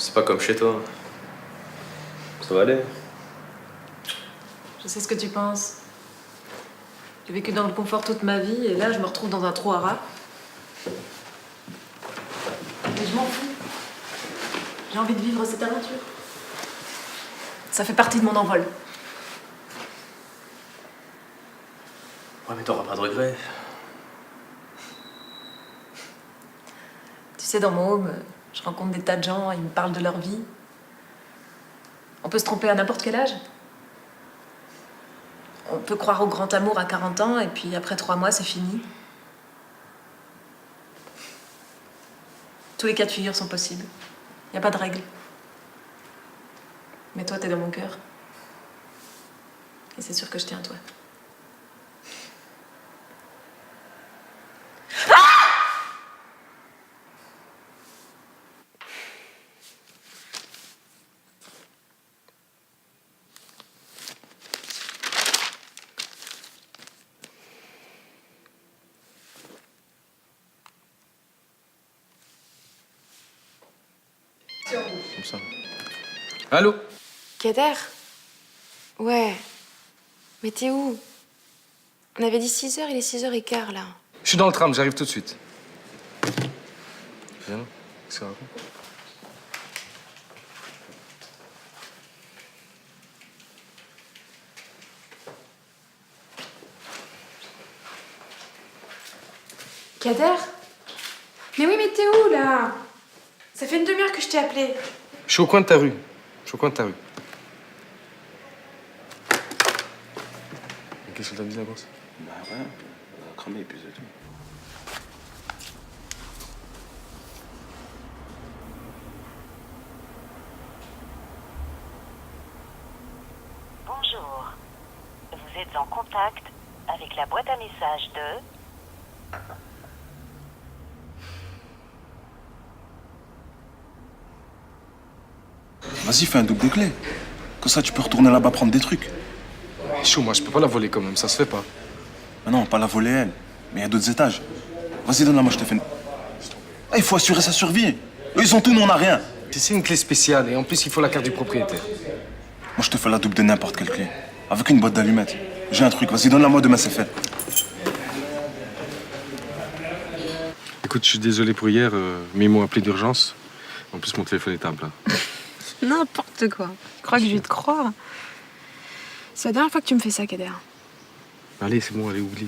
C'est pas comme chez toi. Ça va aller. Je sais ce que tu penses. J'ai vécu dans le confort toute ma vie et là, je me retrouve dans un trou à rats. Mais je m'en fous. J'ai envie de vivre cette aventure. Ça fait partie de mon envol. Ouais, mais t'auras pas de regrets. Tu sais, dans mon home, je rencontre des tas de gens, ils me parlent de leur vie. On peut se tromper à n'importe quel âge. On peut croire au grand amour à 40 ans et puis après 3 mois, c'est fini. Tous les cas de figure sont possibles. Y a pas de règle. Mais toi, t'es dans mon cœur. Et c'est sûr que je tiens à toi. Comme ça. Allô? Kader? Ouais. Mais t'es où? On avait dit 6h, il est 6h15 là. Je suis dans le tram, j'arrive tout de suite. Viens, qu'est-ce que ça raconte? Kader? Mais oui, mais t'es où là? Ça fait une demi-heure que je t'ai appelé. Je suis au coin de ta rue. Je suis au coin de ta rue. Qu'est-ce que t'as dit, la grosse? Bah rien, on a cramé et puis c'est tout. Bonjour. Vous êtes en contact avec la boîte à messages de... Vas-y, fais un double de clé. Comme ça, tu peux retourner là-bas prendre des trucs. Chou, moi, je peux pas la voler quand même, ça se fait pas. Mais non, pas la voler, elle. Mais il y a d'autres étages. Vas-y, donne-la, moi, je te fais une... Ah, il faut assurer sa survie. Eux, ils ont tout, nous, on n'a rien. C'est une clé spéciale et en plus, il faut la carte du propriétaire. Moi, je te fais la double de n'importe quelle clé. Avec une boîte d'allumettes. J'ai un truc, vas-y, donne-la moi, demain, c'est fait. Écoute, je suis désolé pour hier, mais ils m'ont appelé d'urgence. En plus, mon téléphone est à plat. N'importe quoi. Tu crois que je vais te croire? C'est la dernière fois que tu me fais ça, Kader. Allez, c'est bon, allez, oublie.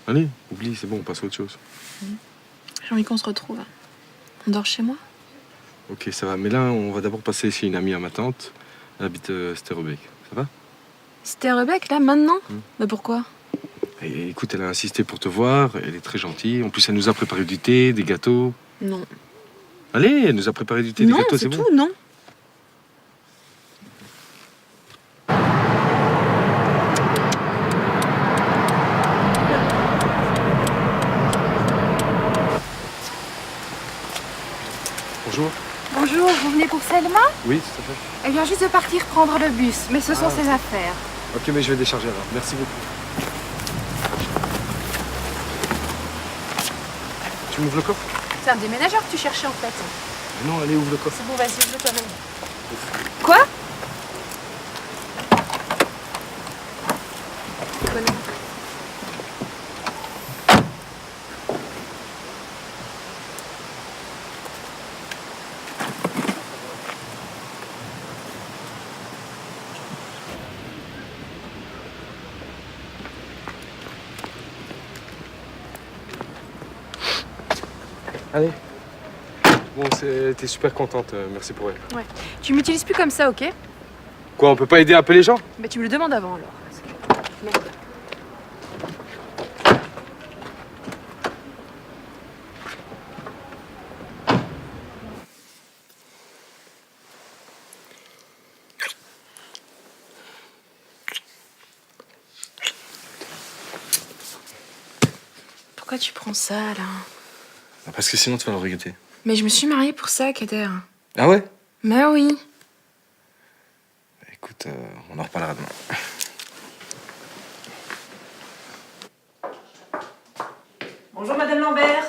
Allez, oublie, c'est bon, on passe à autre chose. J'ai envie qu'on se retrouve. On dort chez moi? Ok, ça va. Mais là, on va d'abord passer chez une amie à ma tante. Elle habite Sterrebeek. Ça va? Sterrebeek, là, maintenant? Bah pourquoi? Et écoute, elle a insisté pour te voir. Elle est très gentille. En plus, elle nous a préparé du thé, des gâteaux. Non. Allez, elle nous a préparé du thé, des gâteaux, c'est bon? Non, c'est tout, non. Bonjour. Bonjour, vous venez pour Selma? Oui, tout à fait. Elle vient juste de partir prendre le bus, mais ce sont ses affaires. Ok, mais je vais décharger alors. Merci beaucoup. Tu m'ouvres le coffre? C'est un déménageur que tu cherchais en fait. Non, allez, ouvre le coffre. C'est bon, vas-y, ouvre toi-même. Quoi? Allez. Bon, t'es super contente. Merci pour elle. Ouais. Tu m'utilises plus comme ça, ok? Quoi, on peut pas aider un peu les gens? Bah tu me le demandes avant alors. Merde. Pourquoi tu prends ça, là? Parce que sinon, tu vas le regretter. Mais je me suis mariée pour ça, Kader. Ah ouais? Bah oui. Écoute, on en reparlera demain. Bonjour Madame Lambert.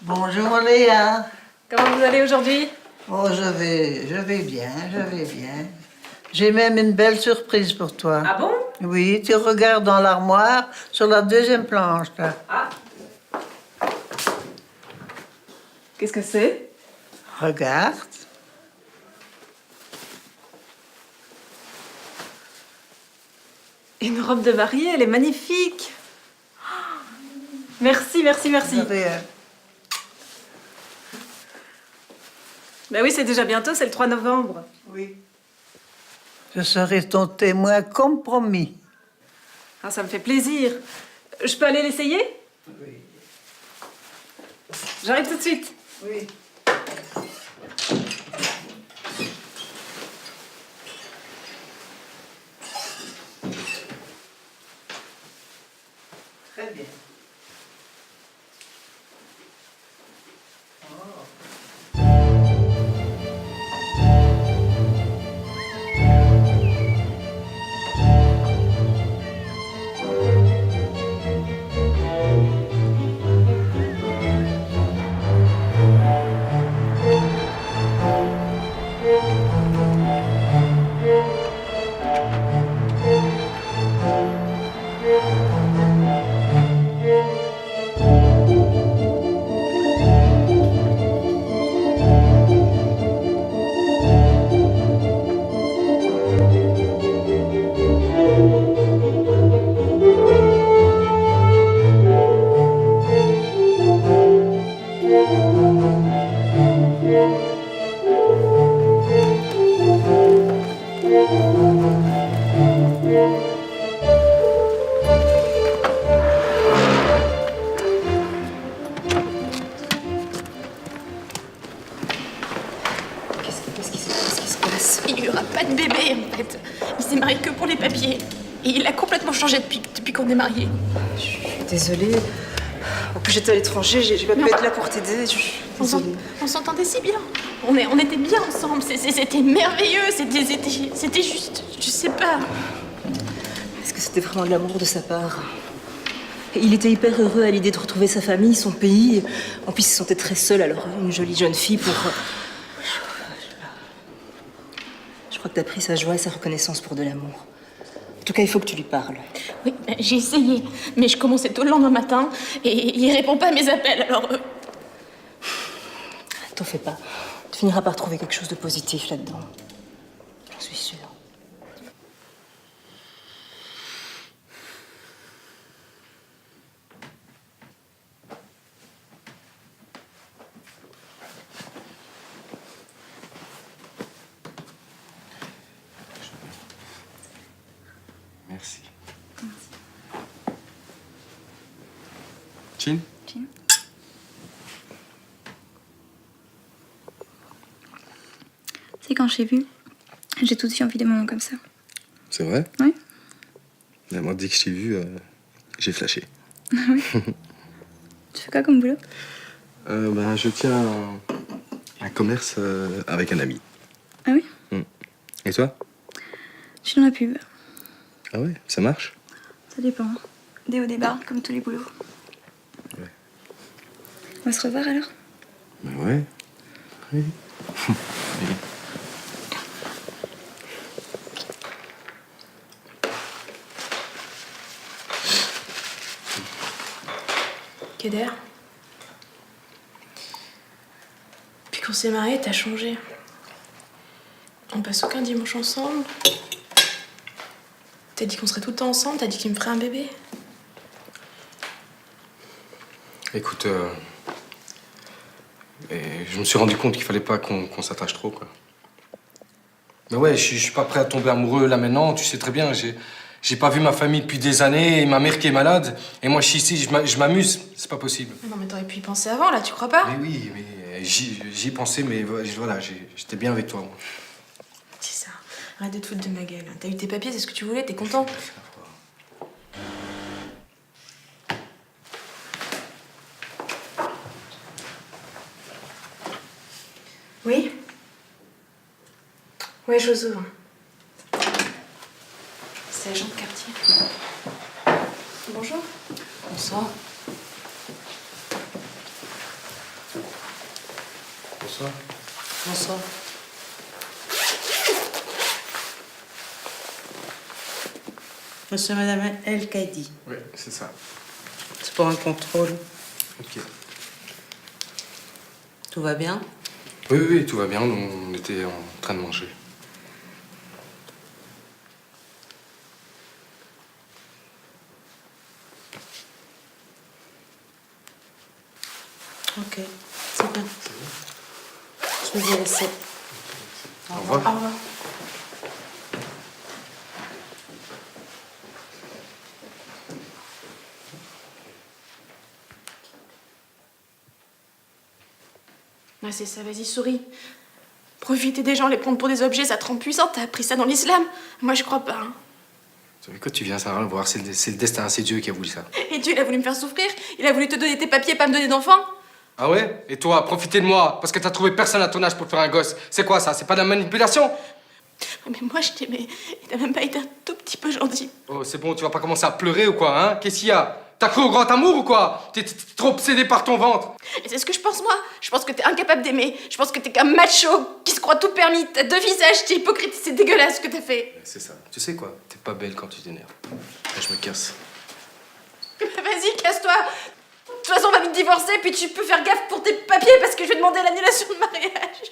Bonjour Léa. Comment vous allez aujourd'hui? Oh, je vais bien, je vais bien. J'ai même une belle surprise pour toi. Ah bon? Oui, tu regardes dans l'armoire sur la deuxième planche, là. Ah. Qu'est-ce que c'est? Regarde. Une robe de mariée, elle est magnifique. Merci, merci, merci. De rien. Ben oui, c'est déjà bientôt, c'est le 3 novembre. Oui. Je serai ton témoin comme promis. Ah, ça me fait plaisir. Je peux aller l'essayer? Oui. J'arrive tout de suite. Oui. Très bien. Qu'est-ce qui se passe? Il n'y aura pas de bébé, en fait. Il s'est marié que pour les papiers. Et il a complètement changé depuis qu'on est mariés. Je suis désolée. En plus, j'étais à l'étranger, j'ai pas pu être là pour t'aider. Je suis désolée. On s'entendait si bien. On était bien ensemble. C'était merveilleux. C'était juste... Je sais pas. Est-ce que c'était vraiment de l'amour de sa part? Il était hyper heureux à l'idée de retrouver sa famille, son pays. En plus, il se sentait très seul, alors une jolie jeune fille pour... Je crois que t'as pris sa joie et sa reconnaissance pour de l'amour. En tout cas, il faut que tu lui parles. Oui, j'ai essayé. Mais je commençais tôt le lendemain matin et il répond pas à mes appels, alors... T'en fais pas. Tu finiras par trouver quelque chose de positif là-dedans. J'en suis sûre. Merci. Chin? Tu sais, quand je t'ai vu, j'ai tout de suite envie de moments comme ça. C'est vrai? Ouais. Mais moi, dès que je t'ai vu, j'ai flashé. Oui. Tu fais quoi comme boulot? Je tiens un commerce avec un ami. Ah oui? Et toi? Je suis dans la pub. Ah ouais, ça marche? Ça dépend. Des hauts, des bas, comme tous les boulots. Ouais. On va se revoir alors? Bah ouais. Oui. Oui. Kader, depuis qu'on s'est mariés, t'as changé. On passe aucun dimanche ensemble. T'as dit qu'on serait tout le temps ensemble, t'as dit qu'il me ferait un bébé. Écoute, je me suis rendu compte qu'il fallait pas qu'on s'attache trop, quoi. Mais ouais, je suis pas prêt à tomber amoureux là maintenant, tu sais très bien, j'ai pas vu ma famille depuis des années, et ma mère qui est malade, et moi je suis ici, je m'amuse, c'est pas possible. Non mais t'aurais pu y penser avant, là, tu crois pas? Mais oui, mais j'y pensais, mais voilà, j'étais bien avec toi, moi. C'est ça, arrête de te foutre de ma gueule. T'as eu tes papiers, c'est ce que tu voulais, t'es content? Oui? Ouais, j'ose ouvre. C'est l'agent de quartier. Bonjour. Bonsoir. Bonsoir. Bonsoir. Monsieur, madame El Kaidi. Oui, c'est ça. C'est pour un contrôle. Ok. Tout va bien? Oui, tout va bien, on était en train de manger. Ok, c'est bien. Je vous ai laissé. Au revoir. Au revoir. Ouais, c'est ça, vas-y, souris. Profiter des gens, les prendre pour des objets, ça te rend puissante. T'as appris ça dans l'islam. Moi, je crois pas. Hein. Écoute, tu viens, ça va voir, c'est le destin, c'est Dieu qui a voulu ça. Et Dieu, il a voulu me faire souffrir. Il a voulu te donner tes papiers, pas me donner d'enfant. Ah ouais? Et toi, profiter de moi, parce que t'as trouvé personne à ton âge pour faire un gosse. C'est quoi ça? C'est pas de la manipulation? Mais moi, je t'aimais. Et t'as même pas été un tout petit peu gentil. Oh, c'est bon, tu vas pas commencer à pleurer ou quoi, hein? Qu'est-ce qu'il y a? T'as cru au grand amour ou quoi? T'es trop obsédé par ton ventre. Et c'est ce que je pense, moi. Je pense que t'es incapable d'aimer. Je pense que t'es qu'un macho qui se croit tout permis. T'as deux visages, t'es hypocrite. C'est dégueulasse ce que t'as fait. C'est ça. Tu sais quoi? T'es pas belle quand tu t'énerves. Là, je me casse. Vas-y, casse-toi. De toute façon, on va vite divorcer, puis tu peux faire gaffe pour tes papiers parce que je vais demander l'annulation de mariage.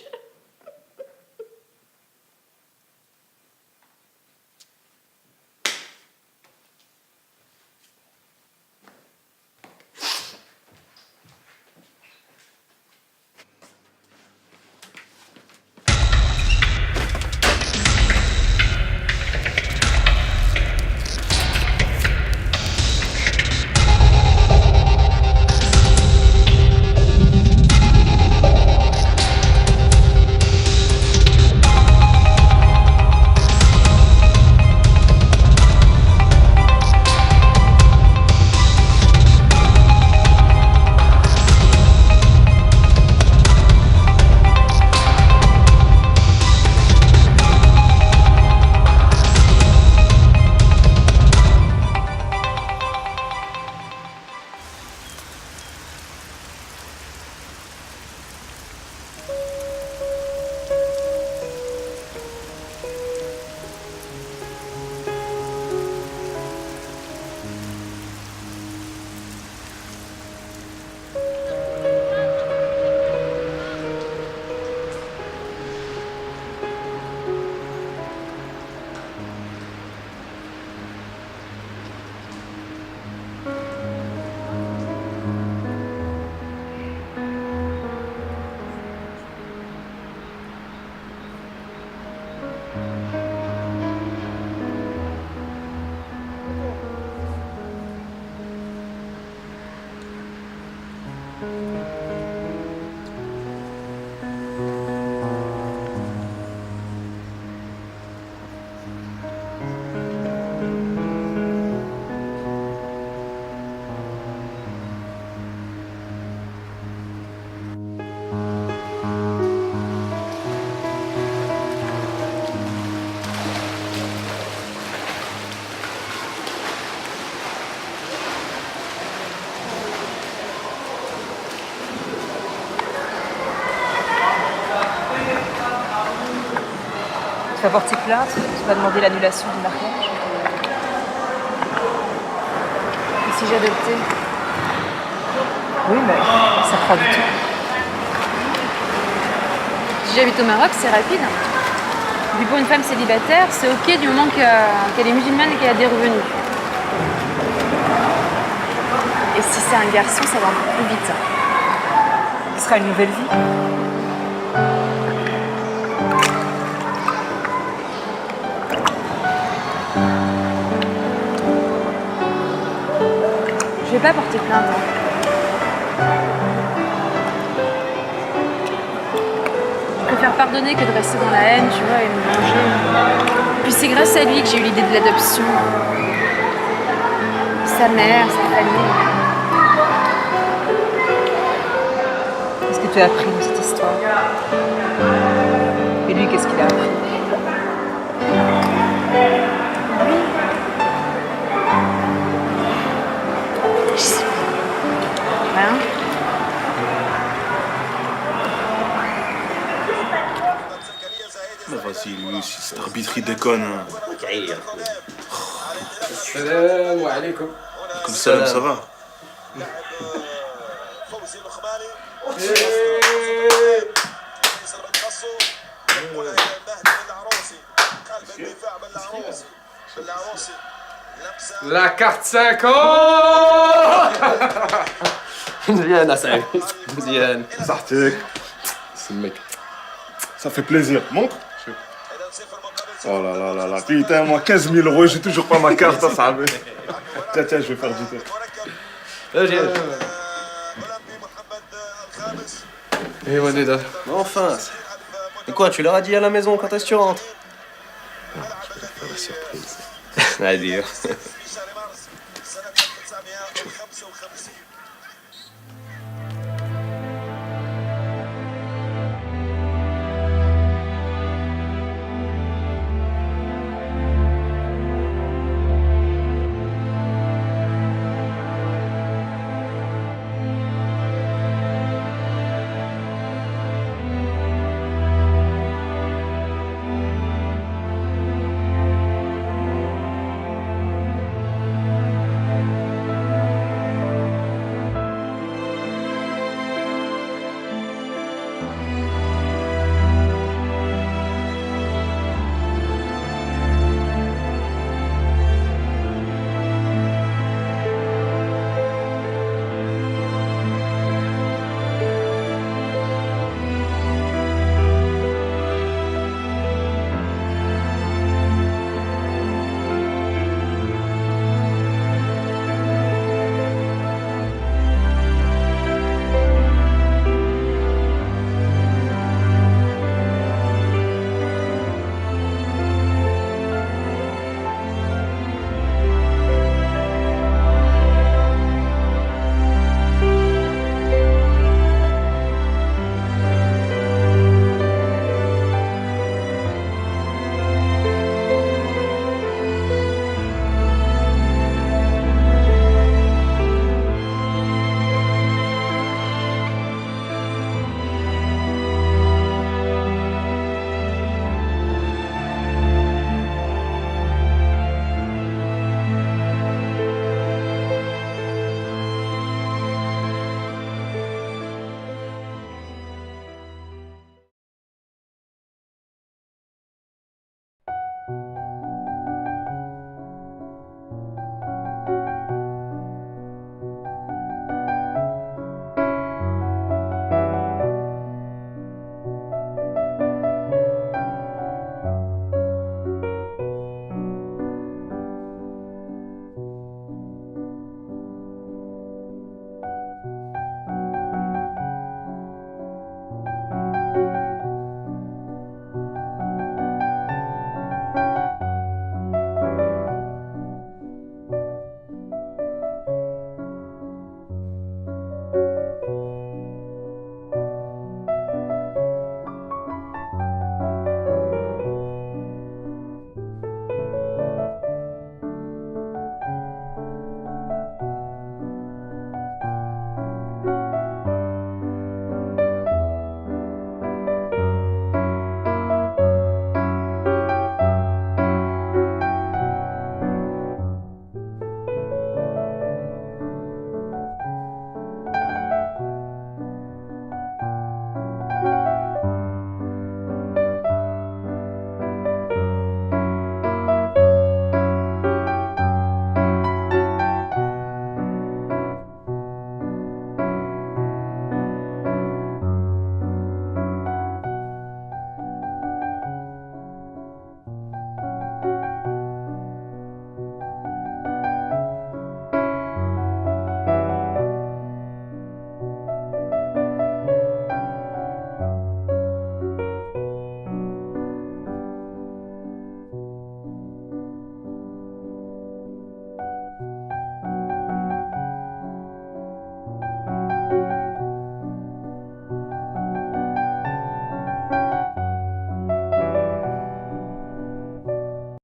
Tu vas porter plainte, tu vas demander l'annulation du mariage. Et si j'adoptais? Oui, mais ça prend du temps. Si j'habite au Maroc, c'est rapide. Et puis pour une femme célibataire, c'est ok du moment qu'elle est musulmane et qu'elle a des revenus. Et si c'est un garçon, ça va un peu plus vite. Ce sera une nouvelle vie. Je vais pas porter plainte. Hein. Je préfère pardonner que de rester dans la haine, tu vois, et me venger. Puis c'est grâce à lui que j'ai eu l'idée de l'adoption. Sa mère, sa famille. Qu'est-ce que tu as appris dans cette histoire? Et lui, qu'est-ce qu'il a appris? Rien. Mais vas-y, lui, cet arbitre, il déconne. Hein. Salam alaikum. Comme ça, ça va. La carte 5 ans. مزيان أسعد مزيان صحتك. C'est le mec. Ça fait plaisir. Montre. Oh là là là là. Putain, moi 15 000 €, j'ai toujours pas ma carte, ça va. Tiens, tiens, je vais faire du temps. Et Waneda. Enfin. Et quoi, tu leur as dit à la maison quand est-ce que tu rentres? Non, je vais leur faire la surprise. À dire.